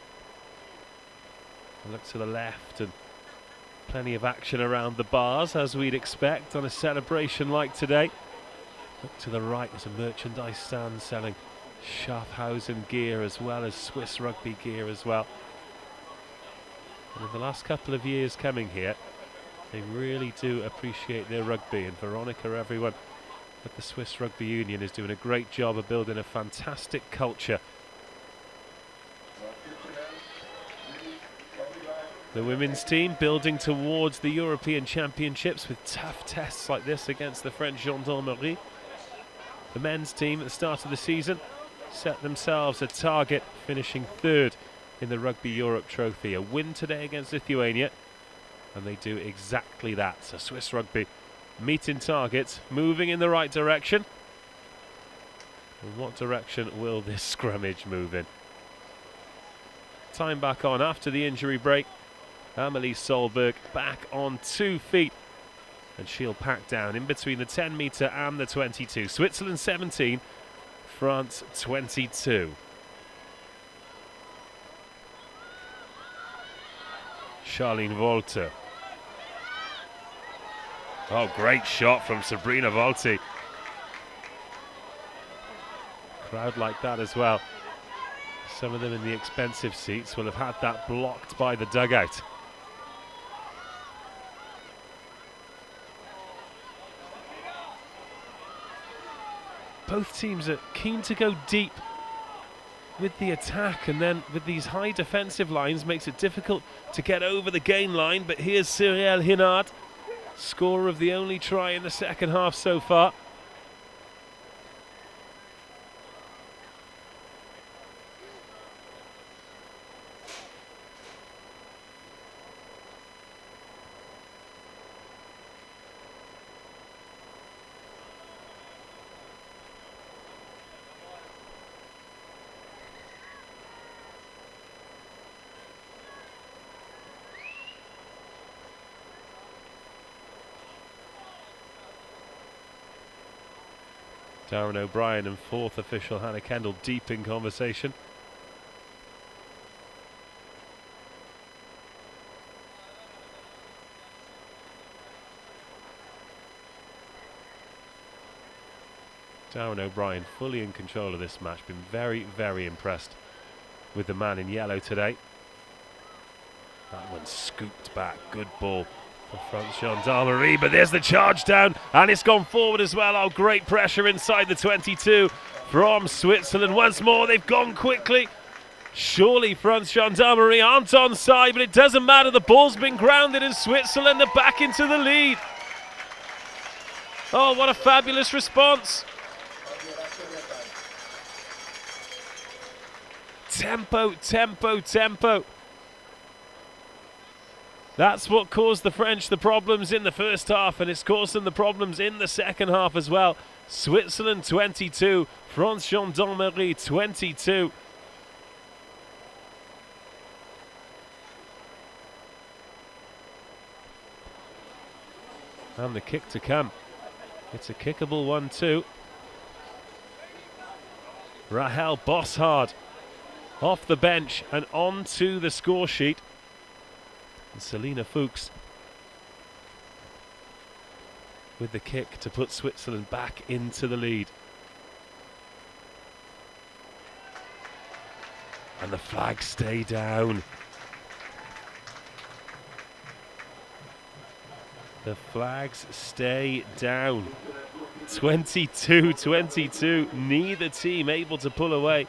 I look to the left and plenty of action around the bars, as we'd expect on a celebration like today. Look to the right, there's a merchandise stand selling Schaffhausen gear as well as Swiss Rugby gear as well. And in the last couple of years coming here, they really do appreciate their rugby, and Veronica, everyone at the Swiss Rugby Union is doing a great job of building a fantastic culture. The women's team building towards the European Championships with tough tests like this against the French Gendarmerie. The men's team at the start of the season set themselves a target, finishing third in the Rugby Europe Trophy. A win today against Lithuania, and they do exactly that. So Swiss Rugby meeting targets, moving in the right direction. And what direction will this scrummage move in? Time back on after the injury break. Amelie Solberg back on 2 feet, and she'll pack down in between the 10 metre and the 22. Switzerland 17, France 22. Charlene Volter. Oh, great shot from Sabrina Valti. Crowd like that as well. Some of them in the expensive seats will have had that blocked by the dugout. Both teams are keen to go deep with the attack, and then with these high defensive lines makes it difficult to get over the gain line. But here's Cyrielle Hinard, scorer of the only try in the second half so far. Darren O'Brien and fourth official Hannah Kendall deep in conversation. Darren O'Brien fully in control of this match. Been very, very impressed with the man in yellow today. That one scooped back. Good ball for France Gendarmerie, but there's the charge down, and it's gone forward as well. Oh, great pressure inside the 22 from Switzerland. Once more, they've gone quickly. Surely France Gendarmerie aren't onside, but it doesn't matter. The ball's been grounded, and Switzerland are back into the lead. Oh, what a fabulous response. Tempo, tempo, tempo. That's what caused the French the problems in the first half, and it's caused them the problems in the second half as well. Switzerland 22, France Gendarmerie 22. And the kick to come. It's a kickable one too. Rahel Bosshard off the bench and onto the score sheet. And Selina Fuchs with the kick to put Switzerland back into the lead. And the flags stay down. The flags stay down. 22-22, neither team able to pull away.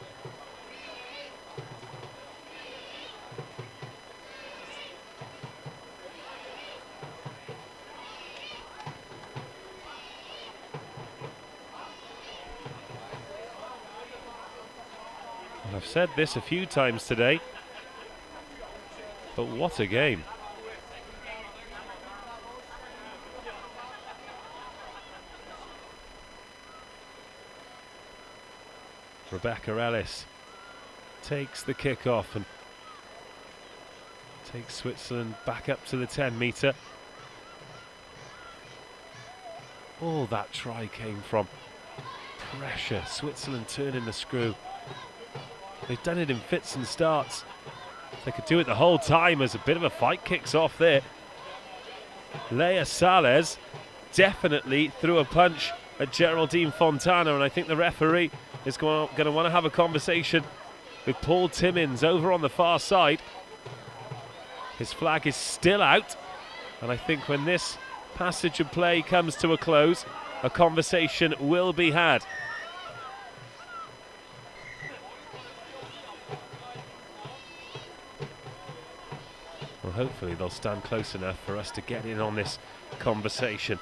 I've said this a few times today, but what a game. Rebecca Ellis takes the kick off and takes Switzerland back up to the 10-metre. All that try came from pressure. Switzerland turning the screw. They've done it in fits and starts. They could do it the whole time as a bit of a fight kicks off there. Leia Sales definitely threw a punch at Geraldine Fontana, and I think the referee is going to want to have a conversation with Paul Timmins over on the far side. His flag is still out, and I think when this passage of play comes to a close, a conversation will be had. Well, hopefully they'll stand close enough for us to get in on this conversation.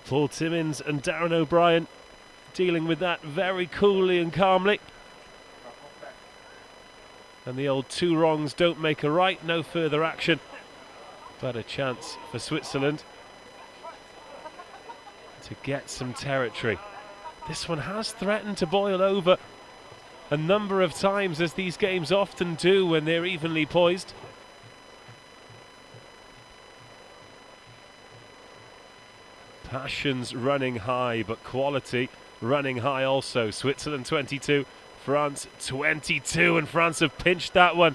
Paul Timmins and Darren O'Brien dealing with that very coolly and calmly. And the old two wrongs don't make a right, no further action. But a chance for Switzerland to get some territory. This one has threatened to boil over a number of times, as these games often do when they're evenly poised. Passions running high, but quality running high also. Switzerland 22, France 22, and France have pinched that one.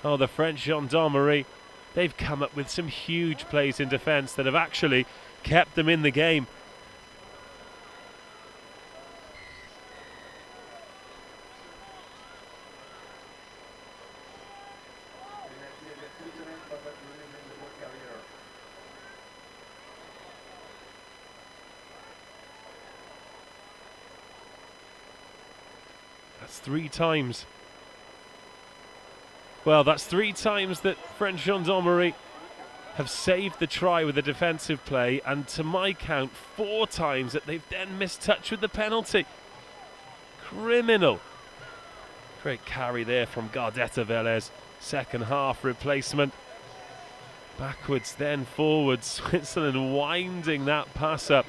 Oh, the French Gendarmerie, they've come up with some huge plays in defence that have actually kept them in the game. That's three times. Well, that's three times that French Gendarmerie have saved the try with a defensive play, and to my count, four times that they've then missed touch with the penalty. Criminal. Great carry there from Gardetta Velez. Second half replacement. Backwards, then forwards. Switzerland winding that pass up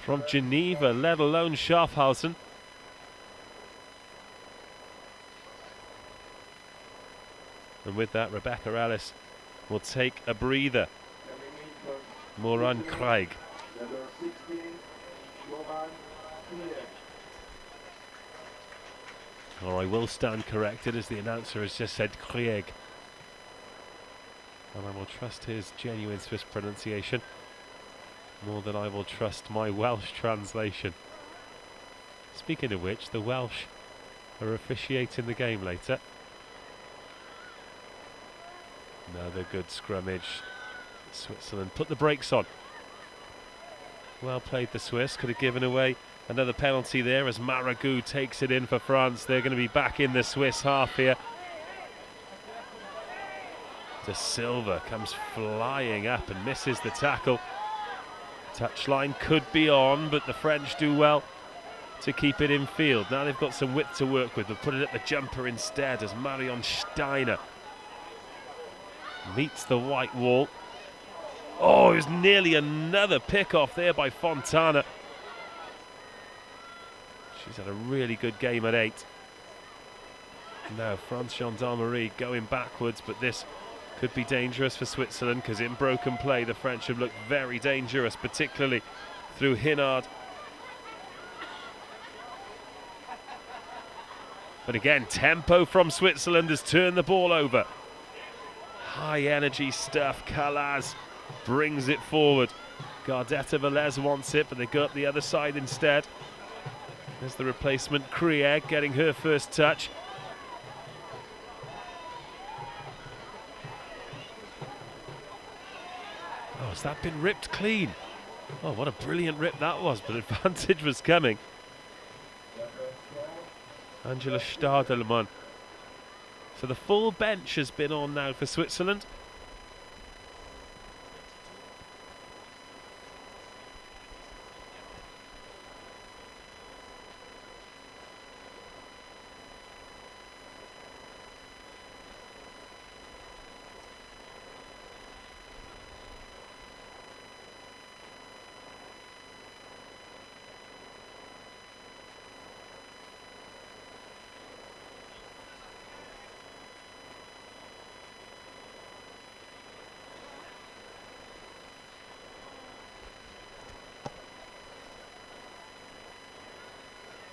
from Geneva, let alone Schaffhausen. And with that, Rebecca Ellis will take a breather. Moran Craig. Or I will stand corrected, as the announcer has just said Krieg. And I will trust his genuine Swiss pronunciation. more than I will trust my Welsh translation. Speaking of which, the Welsh are officiating the game later. Another good scrummage. Switzerland put the brakes on. Well played, the Swiss. Could have given away another penalty there as Maragou takes it in for France. They're going to be back in the Swiss half here. De Silva comes flying up and misses the tackle. Touchline could be on, but the French do well to keep it in field. Now they've got some width to work with. They'll put it at the jumper instead as Marion Steiner meets the white wall. Oh, it was nearly another pick-off there by Fontana. She's had a really good game at 8. Now France Gendarmerie going backwards, but this could be dangerous for Switzerland because in broken play the French have looked very dangerous, particularly through Hinard. But again, tempo from Switzerland has turned the ball over. High energy stuff. Calaz brings it forward. Gardetta Velez wants it, but they go up the other side instead. There's the replacement, Krieg, getting her first touch. Oh, has that been ripped clean? Oh, what a brilliant rip that was, but advantage was coming. Angela Stadelmann. So the full bench has been on now for Switzerland.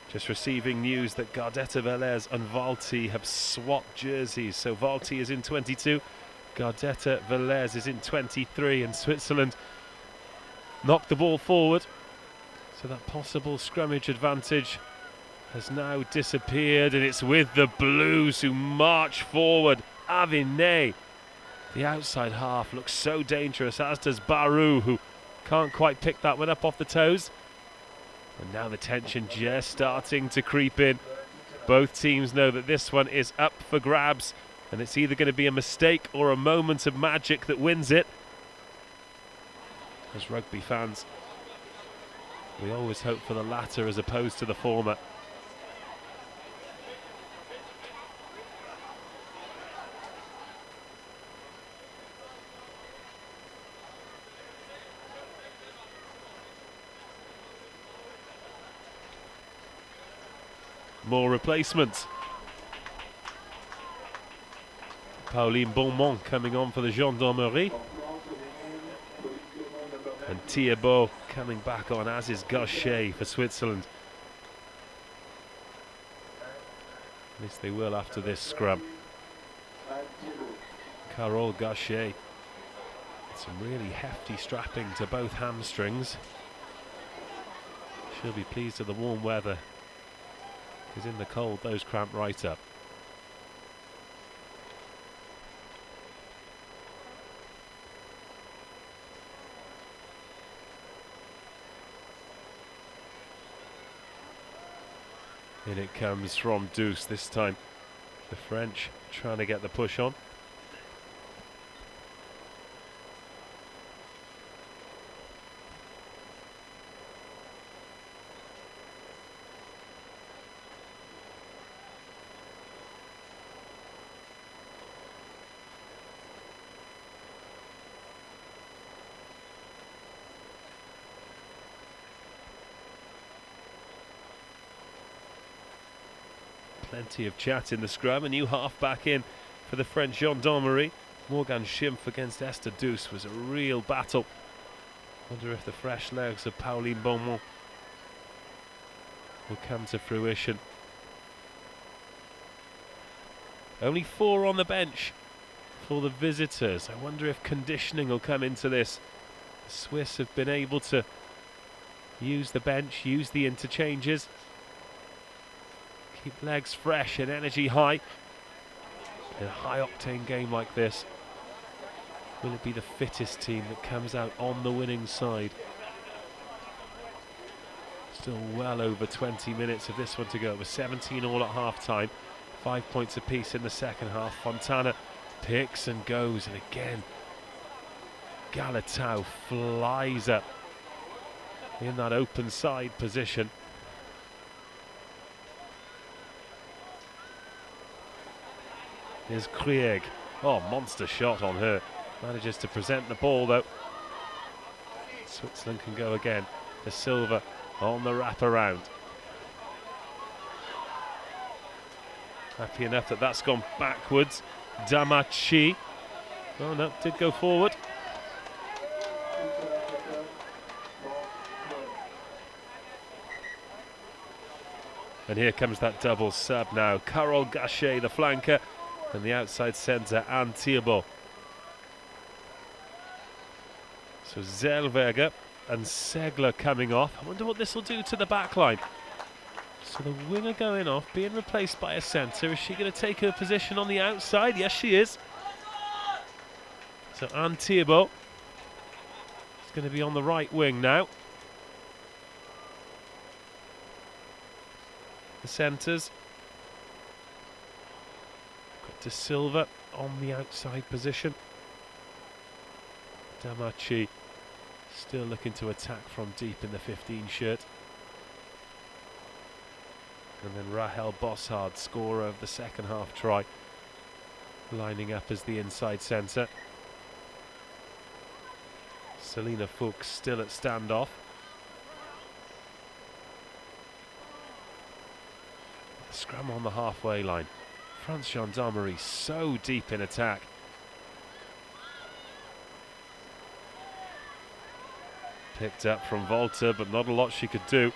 Just receiving news that Gardetta Velez and Valti have swapped jerseys. So Valti is in 22, Gardetta Velez is in 23, and Switzerland knocked the ball forward. So that possible scrummage advantage has now disappeared, and it's with the Blues who march forward. Avinet, the outside half, looks so dangerous, as does Barou, who can't quite pick that one up off the toes. And now the tension just starting to creep in. Both teams know that this one is up for grabs, and it's either going to be a mistake or a moment of magic that wins it. As rugby fans, we always hope for the latter as opposed to the former. More replacements. Pauline Beaumont coming on for the Gendarmerie. And Thiebaud coming back on, as is Gaucher for Switzerland. At least they will after this scrum. Carole Gaucher. Some really hefty strapping to both hamstrings. She'll be pleased with the warm weather, because in the cold those cramp right up. In it comes from Douce this time. The French trying to get the push on. Plenty of chat in the scrum. A new half back in for the French Gendarmerie. Morgan Schimpf against Esther Douce was a real battle. Wonder if the fresh legs of Pauline Beaumont will come to fruition. Only 4 on the bench for the visitors. I wonder if conditioning will come into this. The Swiss have been able to use the bench, use the interchanges, keep legs fresh and energy high. In a high-octane game like this, will it be the fittest team that comes out on the winning side? Still well over 20 minutes of this one to go. It was 17 all at half-time, 5 points apiece in the second half. Fontana picks and goes, and again, Galatau flies up in that open side position. Here's Krieg. Oh, monster shot on her. Manages to present the ball though. Switzerland can go again. De Silva on the wraparound. Happy enough that that's gone backwards. Damachi. Oh no, did go forward. And here comes that double sub now. Carol Gachet, the flanker, and the outside centre, Anne Thierbault. So Zellweger and Segler coming off. I wonder what this will do to the back line. So the winger going off, being replaced by a centre. Is she going to take her position on the outside? Yes, she is. So Anne Thierbault is going to be on the right wing now. The centres. Got De Silva on the outside position. Damachi still looking to attack from deep in the 15 shirt. And then Rahel Bossard, scorer of the second half try, lining up as the inside centre. Selina Fuchs still at standoff. Scrum on the halfway line. France Gendarmerie so deep in attack. Picked up from Volta, but not a lot she could do.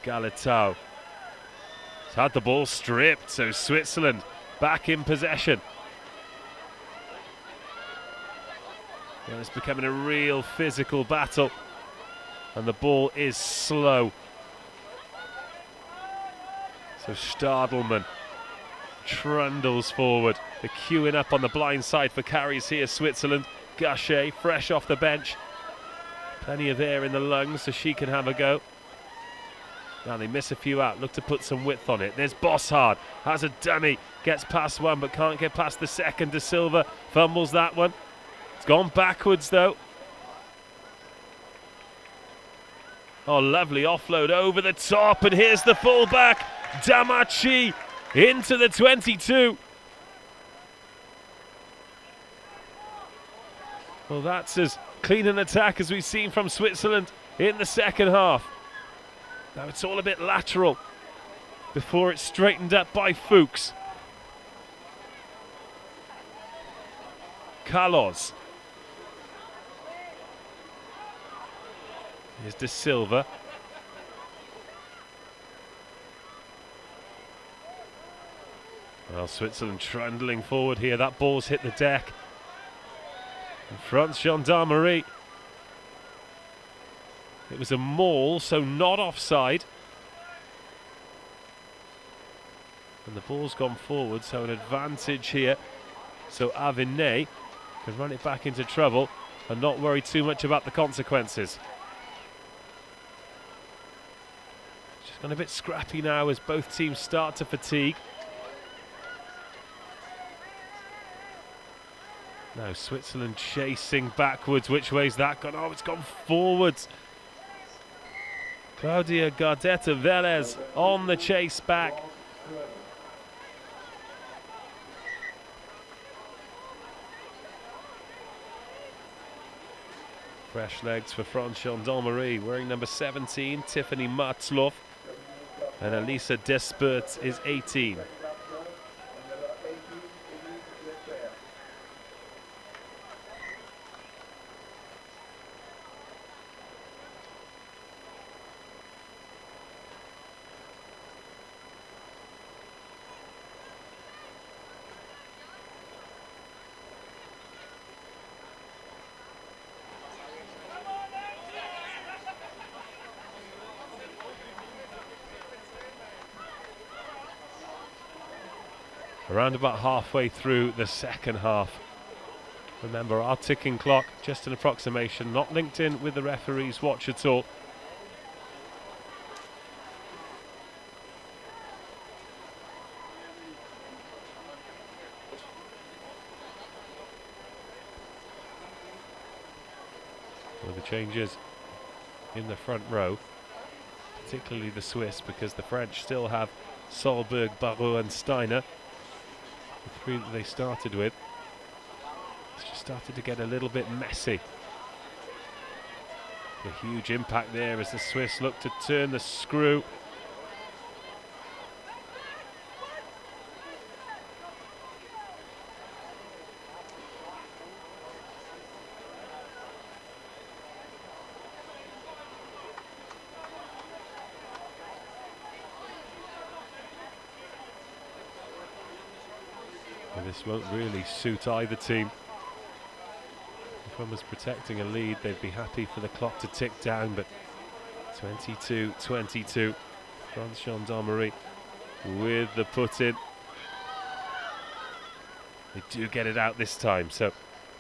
Galatau has had the ball stripped, so Switzerland back in possession. And it's becoming a real physical battle, and the ball is slow. So Stadelmann trundles forward. They're queuing up on the blind side for carries here, Switzerland. Gachet, fresh off the bench. Plenty of air in the lungs, so she can have a go. Now they miss a few out, look to put some width on it. There's Bossard, has a dummy, gets past one but can't get past the second. De Silva fumbles that one. It's gone backwards though. Oh, lovely offload over the top, and here's the fullback, Damachi, into the 22. Well, that's as clean an attack as we've seen from Switzerland in the second half. Now it's all a bit lateral before it's straightened up by Fuchs. Carlos. Here's De Silva. Well, Switzerland trundling forward here. That ball's hit the deck. And France Gendarmerie. It was a maul, so not offside. And the ball's gone forward, so an advantage here. So Avinet can run it back into trouble and not worry too much about the consequences. Just gone a bit scrappy now as both teams start to fatigue. Now Switzerland chasing backwards. Which way's that gone? Oh, it's gone forwards. Claudia Gardetta Velez on the chase back. Fresh legs for France Gendarmerie, wearing number 17, Tiffany Matzloff, and Elisa Despert is 18. around about halfway through the second half. Remember, our ticking clock, just an approximation, not linked in with the referee's watch at all. Well, the changes in the front row, particularly the Swiss, because the French still have Solberg, Barraud and Steiner, the three that they started with. It's just started to get a little bit messy. A huge impact there as the Swiss look to turn the screw. And this won't really suit either team. If one was protecting a lead, they'd be happy for the clock to tick down, but 22-22, France Gendarmerie with the put-in. They do get it out this time, so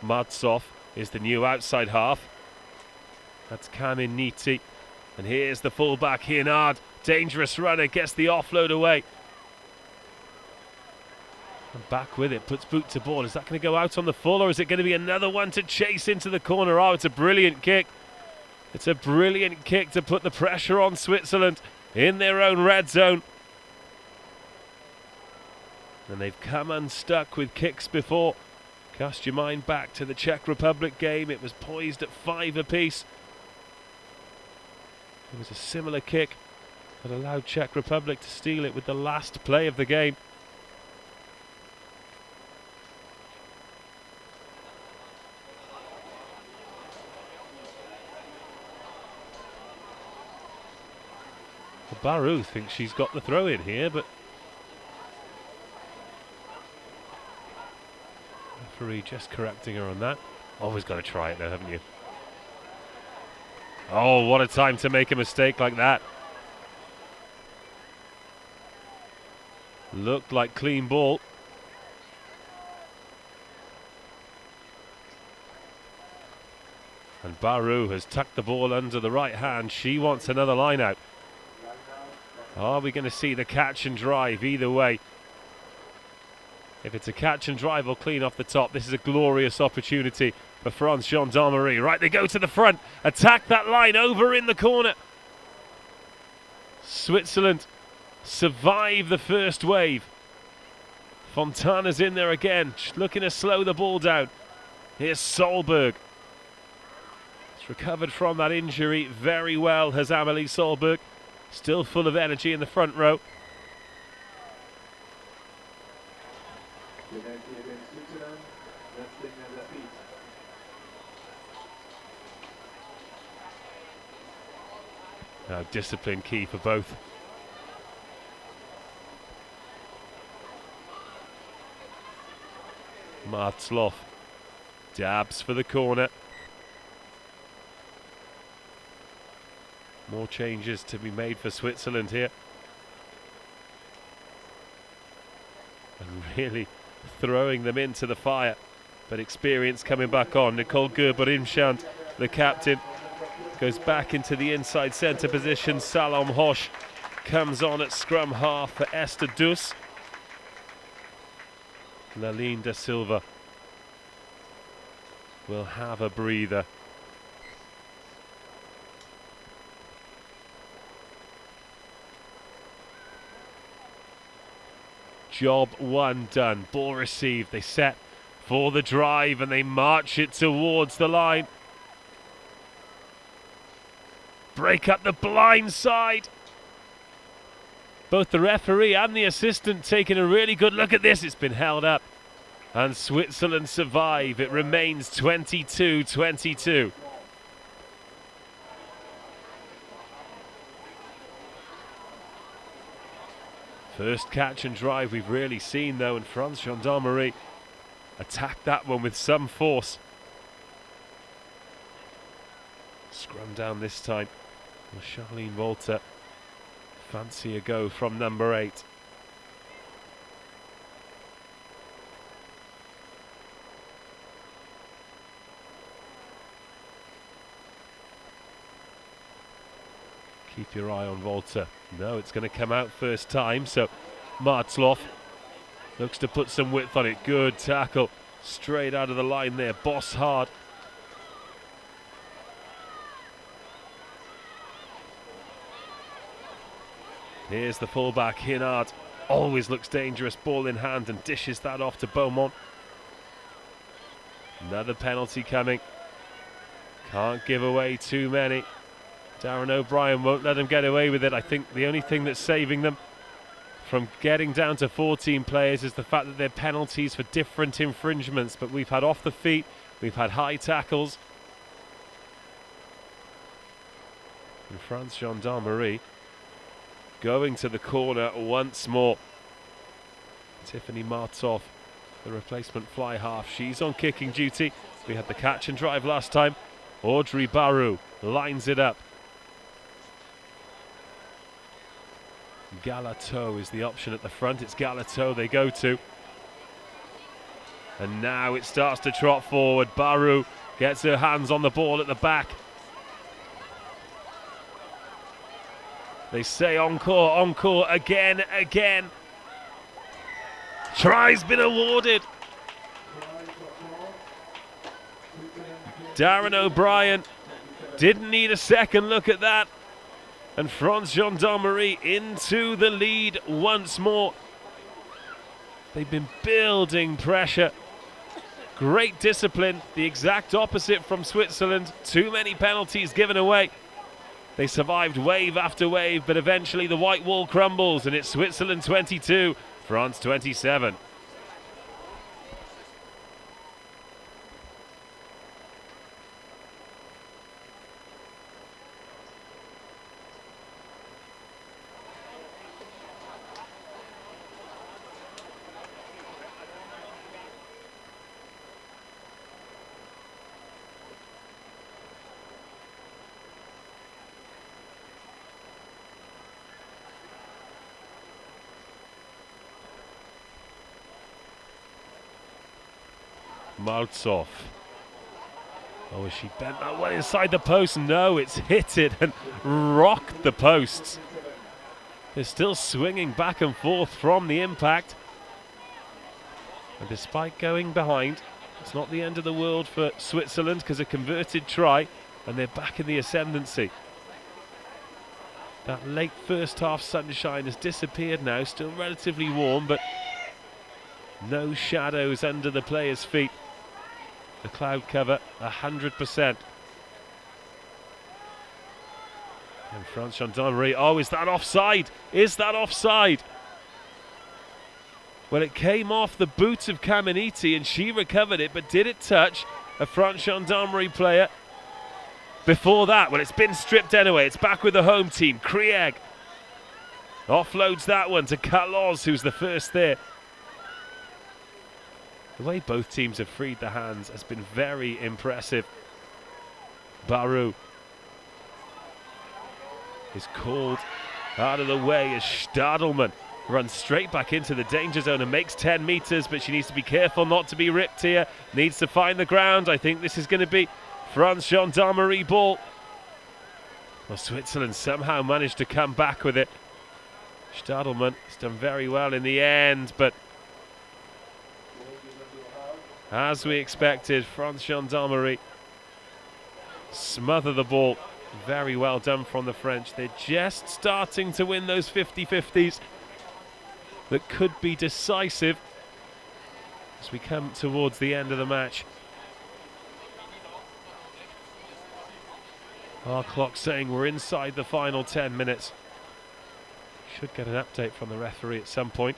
Martsov is the new outside half. That's Kamin Niti, and here's the fullback, Hinard. Dangerous runner, gets the offload away. And back with it, puts boot to ball. Is that going to go out on the full, or is it going to be another one to chase into the corner? Oh, it's a brilliant kick. It's a brilliant kick to put the pressure on Switzerland in their own red zone. And they've come unstuck with kicks before. Cast your mind back to the Czech Republic game. It was poised at 5 apiece. It was a similar kick that allowed Czech Republic to steal it with the last play of the game. Barraud thinks she's got the throw in here, but referee just correcting her on that. Always got to try it though, haven't you? Oh, what a time to make a mistake like that. Looked like clean ball. And Barraud has tucked the ball under the right hand. She wants another line out. Are we going to see the catch and drive? Either way, if it's a catch and drive or clean off the top, this is a glorious opportunity for France Gendarmerie. Right, they go to the front, attack that line over in the corner. Switzerland survive the first wave. Fontana's in there again, looking to slow the ball down. Here's Solberg. He's recovered from that injury very well, has Amelie Solberg. Still full of energy in the front row. Now discipline key for both. Martzloff dabs for the corner. More changes to be made for Switzerland here. And really throwing them into the fire. But experience coming back on. Nicole Gerber-Imschand, the captain, goes back into the inside centre position. Salom Hosh comes on at scrum half for Esther Dus. Laline da Silva will have a breather. Job one done. Ball received. They set for the drive and they march it towards the line. Break up the blind side. Both the referee and the assistant taking a really good look at this. It's been held up. And Switzerland survive. It remains 22-22. First catch and drive we've really seen though, and France Gendarmerie attacked that one with some force. Scrum down this time. Well, Charlene Walter fancy a go from number 8. Keep your eye on Volta. No, it's going to come out first time, so Martzloff looks to put some width on it. Good tackle. Straight out of the line there. Boss hard. Here's the fullback, Hinard. Always looks dangerous, ball in hand, and dishes that off to Beaumont. Another penalty coming. Can't give away too many. Darren O'Brien won't let them get away with it. I think the only thing that's saving them from getting down to 14 players is the fact that they're penalties for different infringements. But we've had off the feet, we've had high tackles. And France Gendarmerie going to the corner once more. Tiffany Martov, the replacement fly half. She's on kicking duty. We had the catch and drive last time. Audrey Barou lines it up. Galateau is the option at the front. It's Galateau they go to. And now it starts to trot forward. Barou gets her hands on the ball at the back. They say encore, encore, again, again. Try's been awarded. Darren O'Brien didn't need a second look at that. And France Gendarmerie into the lead once more. They've been building pressure. Great discipline, the exact opposite from Switzerland. Too many penalties given away. They survived wave after wave, but eventually the white wall crumbles and it's Switzerland 22, France 27. Maltsov. Oh, is she bent that one inside the post? No, it's hit it and rocked the posts. They're still swinging back and forth from the impact. And despite going behind, it's not the end of the world for Switzerland because a converted try and they're back in the ascendancy. That late first half sunshine has disappeared now, still relatively warm, but no shadows under the players' feet. The cloud cover 100%. And France Gendarmerie, oh, is that offside? Is that offside? Well, it came off the boot of Caminiti and she recovered it, but did it touch a France Gendarmerie player before that? Well, it's been stripped anyway. It's back with the home team. Krieg offloads that one to Carlos, who's the first there. The way both teams have freed the hands has been very impressive. Barou is called out of the way as Stadelmann runs straight back into the danger zone and makes 10 metres, but she needs to be careful not to be ripped here. Needs to find the ground. I think this is going to be France Gendarmerie ball. Well, Switzerland somehow managed to come back with it. Stadelmann has done very well in the end, but as we expected, France Gendarmerie smother the ball. Very well done from the French. They're just starting to win those 50-50s that could be decisive as we come towards the end of the match. Our clock saying we're inside the final 10 minutes. Should get an update from the referee at some point.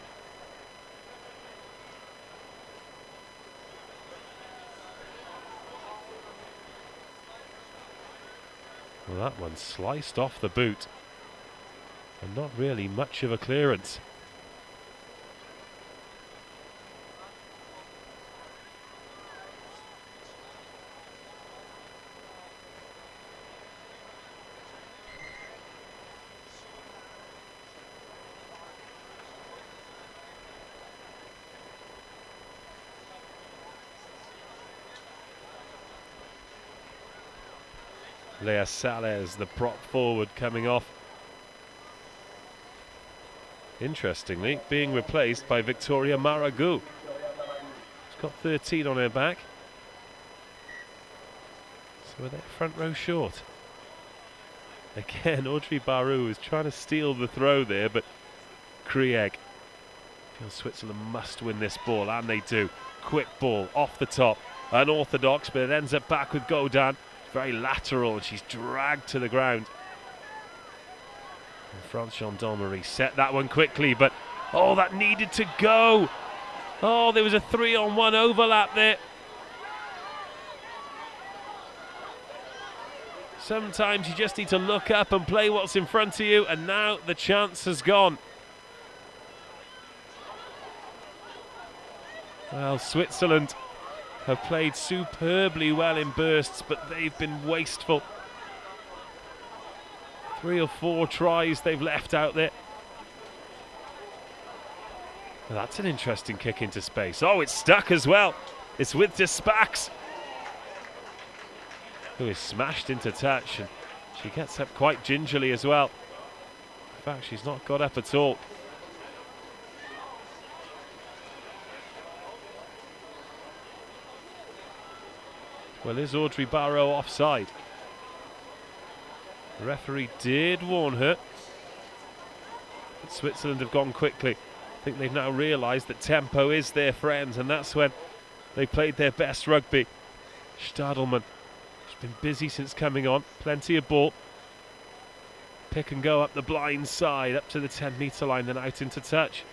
Well, that one sliced off the boot and not really much of a clearance. Lea Sales, the prop forward, coming off Interestingly, being replaced by Victoria Maragou. She's got 13 on her back. So are they front row short? Again, Audrey Barou is trying to steal the throw there, but Krieg feels Switzerland must win this ball, and they do. Quick ball off the top, unorthodox, but it ends up back with Godin. Very lateral, and she's dragged to the ground. And France Gendarmerie set that one quickly, but oh, that needed to go. Oh, there was a 3-on-1 overlap there. Sometimes you just need to look up and play what's in front of you, and now the chance has gone. Well, Switzerland have played superbly well in bursts, but they've been wasteful. 3 or 4 tries they've left out there. Well, that's an interesting kick into space. Oh, it's stuck as well. It's with De Spax, who is smashed into touch, and she gets up quite gingerly as well. In fact, she's not got up at all. Well, is Audrey Barrow offside? The referee did warn her, but Switzerland have gone quickly. I think they've now realised that tempo is their friend, and that's when they played their best rugby. Stadelmann, she's been busy since coming on, plenty of ball. Pick and go up the blind side, up to the 10-metre line, then out into touch.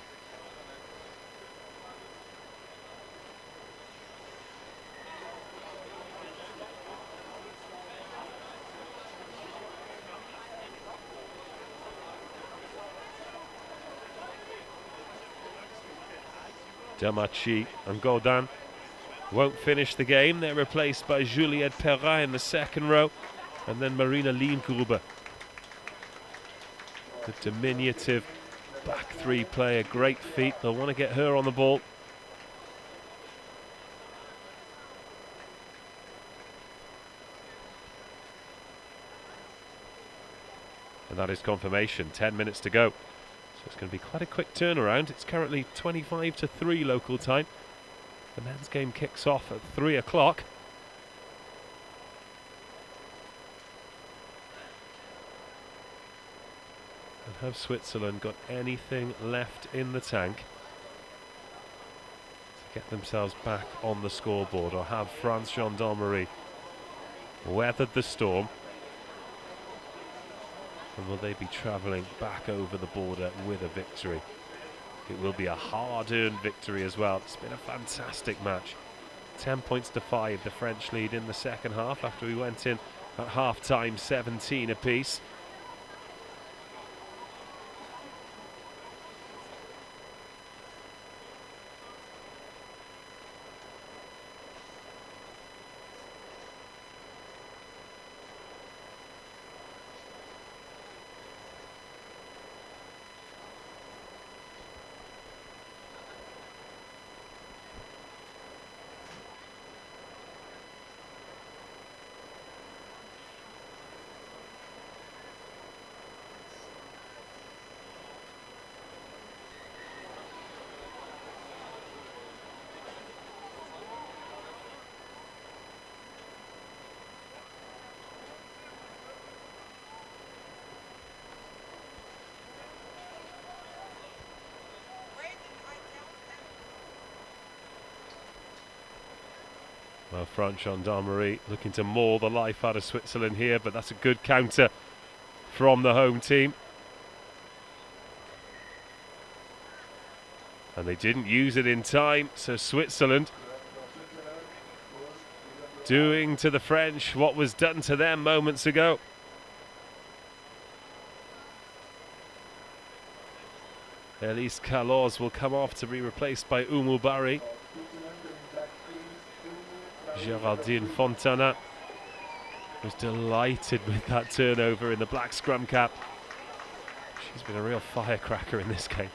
Damachi and Godin won't finish the game. They're replaced by Juliette Perrin in the second row, and then Marina Liengruber, the diminutive back 3 player. Great feet. They'll want to get her on the ball. And that is confirmation. 10 minutes to go. So it's going to be quite a quick turnaround. It's currently 25-3 local time. The men's game kicks off at 3 o'clock. And have Switzerland got anything left in the tank to get themselves back on the scoreboard, or have France Gendarmerie weathered the storm? And will they be travelling back over the border with a victory? It will be a hard-earned victory as well. It's been a fantastic match. 10 points to 5, the French lead in the second half after we went in at half-time 17 apiece. Well, France Gendarmerie looking to maul the life out of Switzerland here, but that's a good counter from the home team. And they didn't use it in time, so Switzerland doing to the French what was done to them moments ago. Elise Caloz will come off to be replaced by Oumou Barry. Géraldine Fontana was delighted with that turnover in the black scrum cap. She's been a real firecracker in this game.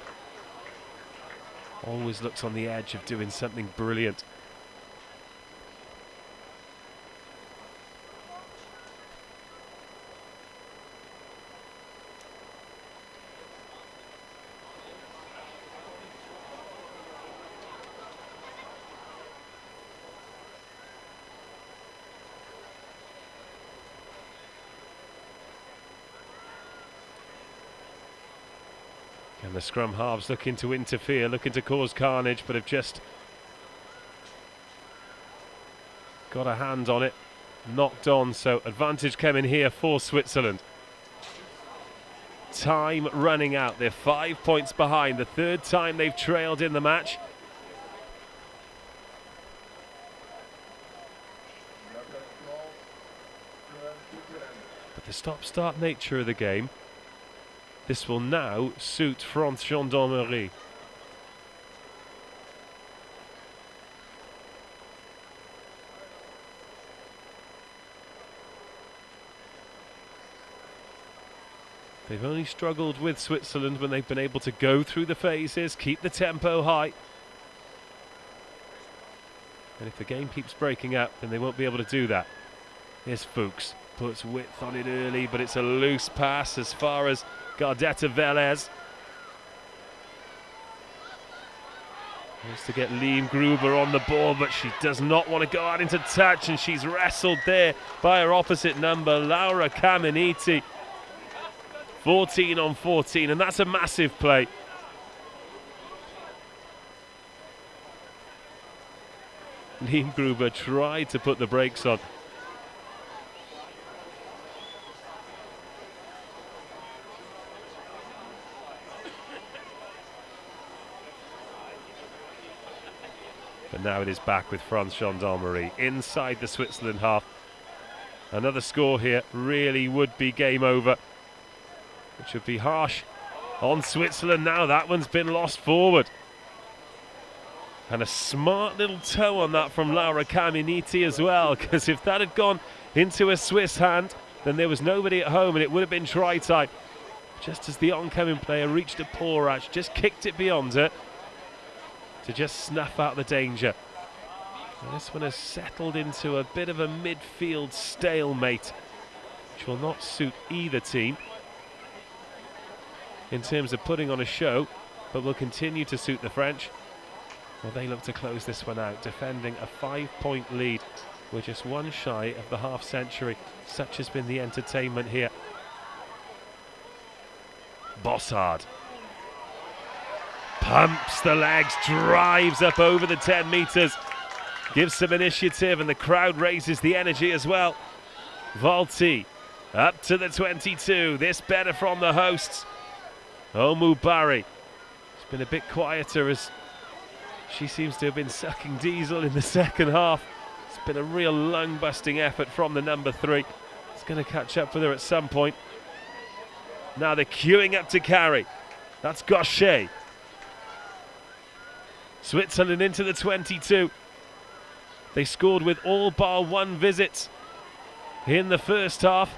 Always looks on the edge of doing something brilliant. And the scrum halves looking to interfere, looking to cause carnage, but have just got a hand on it, knocked on, so advantage coming here for Switzerland. Time running out, they're 5 points behind, the third time they've trailed in the match. But the stop-start nature of the game, this will now suit France Gendarmerie. They've only struggled with Switzerland when they've been able to go through the phases, keep the tempo high. And if the game keeps breaking up, then they won't be able to do that. Here's Fuchs, puts width on it early, but it's a loose pass as far as Gardetta Velez. Wants to get Lean Gruber on the ball, but she does not want to go out into touch, and she's wrestled there by her opposite number, Laura Caminiti. 14 on 14, and that's a massive play. Lean Gruber tried to put the brakes on. But now it is back with France Gendarmerie inside the Switzerland half. Another score here really would be game over, which would be harsh on Switzerland now. That one's been lost forward. And a smart little toe on that from Laura Caminiti as well, because if that had gone into a Swiss hand, then there was nobody at home and it would have been try time. Just as the oncoming player reached a paw ratch, just kicked it beyond her to just snuff out the danger. And this one has settled into a bit of a midfield stalemate, which will not suit either team in terms of putting on a show, but will continue to suit the French. Well, they look to close this one out, defending a 5-point lead. We're just one shy of the half century. Such has been the entertainment here. Bossard pumps the legs, drives up over the 10 metres, gives some initiative, and the crowd raises the energy as well. Volti up to the 22. This better from the hosts. Omu Barry. It's been a bit quieter as she seems to have been sucking diesel in the second half. It's been a real lung-busting effort from the number 3. It's going to catch up with her at some point. Now they're queuing up to carry. That's Gaucher. Switzerland into the 22. They scored with all bar one visits in the first half.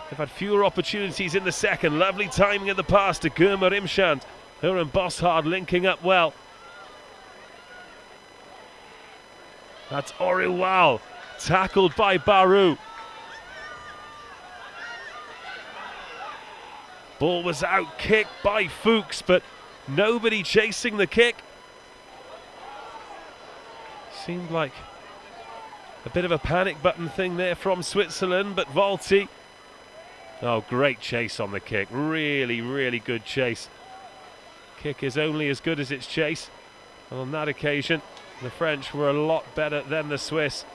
They've had fewer opportunities in the second. Lovely timing of the pass to Germa Rimshand. Her and Bossard linking up well. That's Oriwal, tackled by Baru. Ball was out, kicked by Fuchs, but nobody chasing the kick. Seemed like a bit of a panic button thing there from Switzerland, but Volti. Oh, great chase on the kick. Really, really good chase. Kick is only as good as its chase. And on that occasion, the French were a lot better than the Swiss.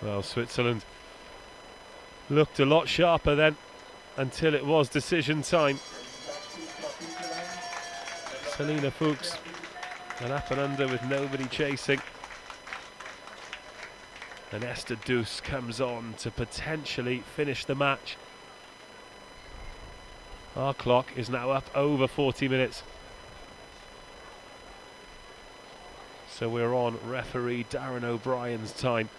Well, Switzerland looked a lot sharper then until it was decision time. Selina Fuchs, an up and under with nobody chasing. And Esther Douce comes on to potentially finish the match. Our clock is now up over 40 minutes. So we're on referee Darren O'Brien's time.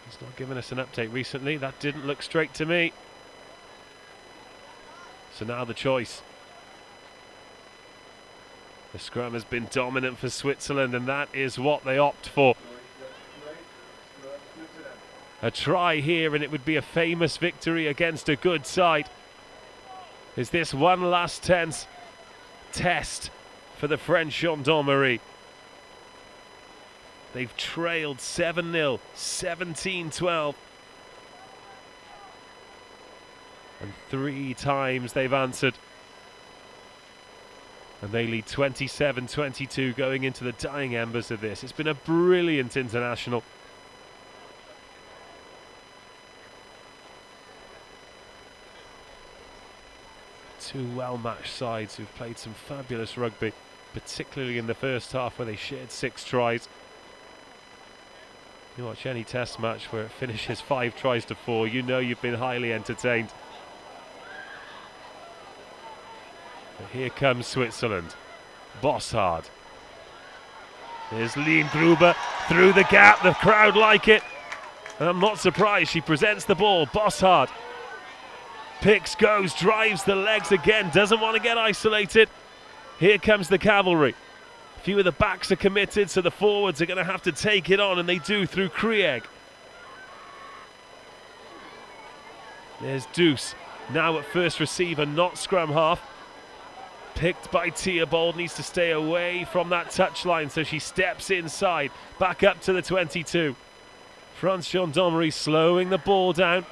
He's not given us an update recently. That didn't look straight to me. So now the choice. The scrum has been dominant for Switzerland, and that is what they opt for. A try here and it would be a famous victory against a good side. Is this one last tense test for the French Gendarmerie? They've trailed 7-0, 17-12. And 3 times they've answered. And they lead 27-22 going into the dying embers of this. It's been a brilliant international. Two well-matched sides who've played some fabulous rugby, particularly in the first half where they shared 6 tries. You watch any test match where it finishes 5 tries to 4, you know you've been highly entertained. But here comes Switzerland. Bossard. There's Lien Gruber through the gap, the crowd like it. And I'm not surprised, she presents the ball, Bossard. Picks, goes, drives the legs again, doesn't want to get isolated. Here comes the cavalry. A few of the backs are committed, so the forwards are going to have to take it on, and they do through Krieg. There's Deuce, now at first receiver, not scrum half. Picked by Theobald, needs to stay away from that touchline, so she steps inside, back up to the 22. France Gendarmerie slowing the ball down.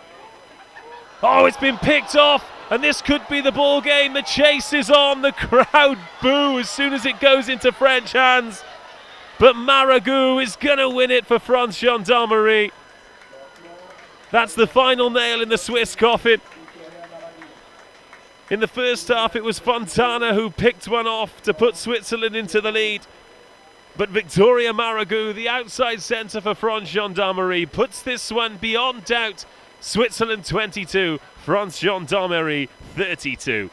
Oh, it's been picked off, and this could be the ball game. The chase is on. The crowd boo as soon as it goes into French hands. But Maragou is going to win it for France Gendarmerie. That's the final nail in the Swiss coffin. In the first half, it was Fontana who picked one off to put Switzerland into the lead. But Victoria Maragou, the outside centre for France Gendarmerie, puts this one beyond doubt. Switzerland 22, France Gendarmerie 32.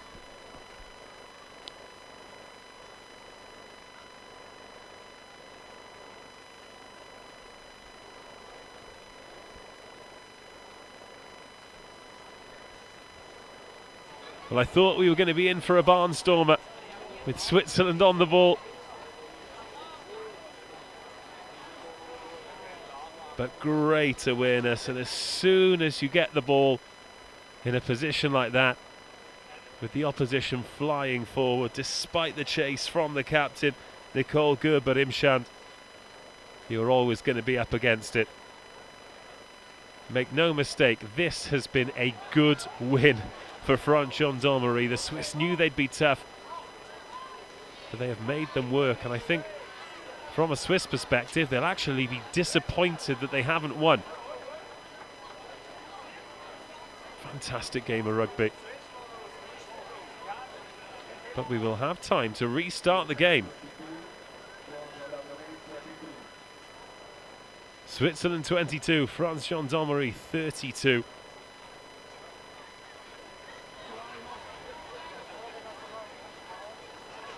Well, I thought we were going to be in for a barnstormer with Switzerland on the ball. But great awareness, and as soon as you get the ball in a position like that, with the opposition flying forward despite the chase from the captain, Nicole Gerber-Imschand, you're always going to be up against it. Make no mistake, this has been a good win for France Gendarmerie. The Swiss knew they'd be tough, but they have made them work, and I think from a Swiss perspective, they'll actually be disappointed that they haven't won. Fantastic game of rugby. But we will have time to restart the game. Switzerland 22, France Gendarmerie 32.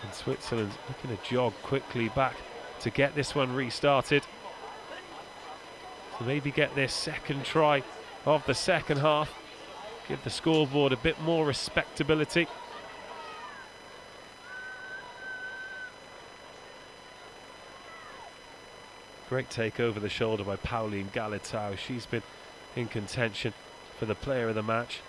And Switzerland looking to jog quickly back to get this one restarted. To maybe get their second try of the second half. Give the scoreboard a bit more respectability. Great take over the shoulder by Pauline Galatau. She's been in contention for the player of the match.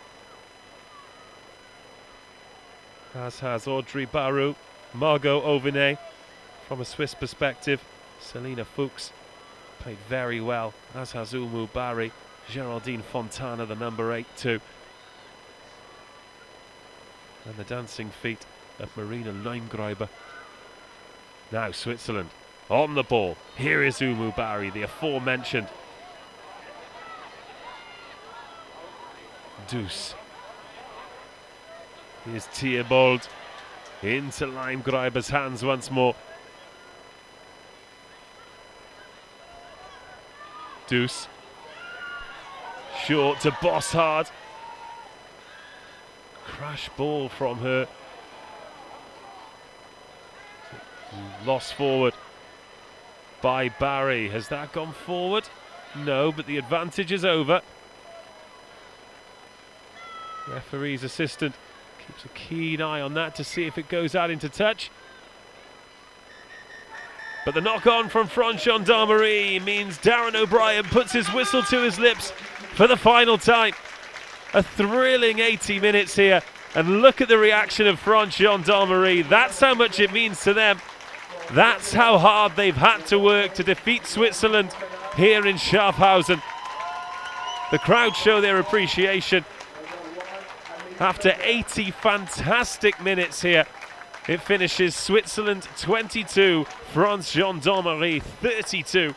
As has Audrey Barou, Margot Auvenet. From a Swiss perspective, Selina Fuchs played very well, as has Umu Barry. Geraldine Fontana, the number 8 too. And the dancing feet of Marina Leingreiber. Now Switzerland on the ball. Here is Umu Barry, the aforementioned. Deuce. Here's Theobald into Leingreiber's hands once more. Deuce. Short to Bossard. Crash ball from her. Lost forward by Barry. Has that gone forward? No, but the advantage is over. Referee's assistant keeps a keen eye on that to see if it goes out into touch. But the knock-on from France Gendarmerie means Darren O'Brien puts his whistle to his lips for the final time. A thrilling 80 minutes here. And look at the reaction of France Gendarmerie. That's how much it means to them. That's how hard they've had to work to defeat Switzerland here in Schaffhausen. The crowd show their appreciation. After 80 fantastic minutes here, it finishes Switzerland 22, France Gendarmerie 32.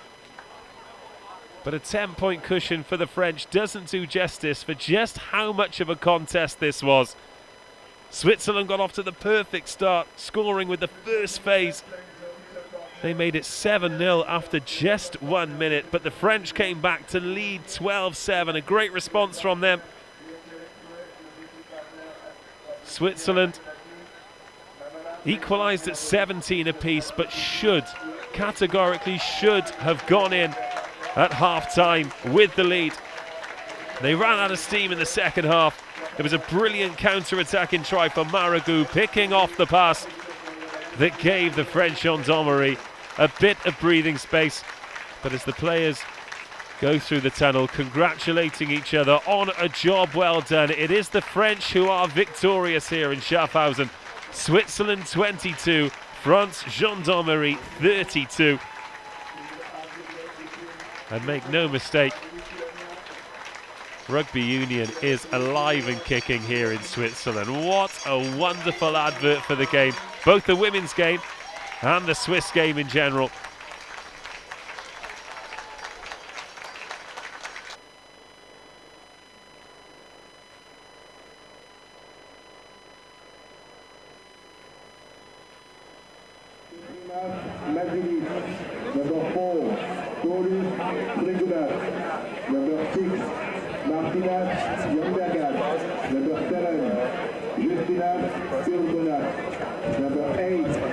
But a 10-point cushion for the French doesn't do justice for just how much of a contest this was. Switzerland got off to the perfect start, scoring with the first phase. They made it 7-0 after just 1 minute, but the French came back to lead 12-7. A great response from them. Switzerland equalised at 17 apiece, but categorically should have gone in at half-time with the lead. They ran out of steam in the second half. There was a brilliant counter-attacking try for Maragou, picking off the pass that gave the French Gendarmerie a bit of breathing space. But as the players go through the tunnel, congratulating each other on a job well done, it is the French who are victorious here in Schaffhausen. Switzerland 22, France Gendarmerie 32. And make no mistake, rugby union is alive and kicking here in Switzerland. What a wonderful advert for the game, both the women's game and the Swiss game in general. Number 4, Toris Regular. Number 6, Martina Yondagat. Number 7, Justina Silbonat. Number 8,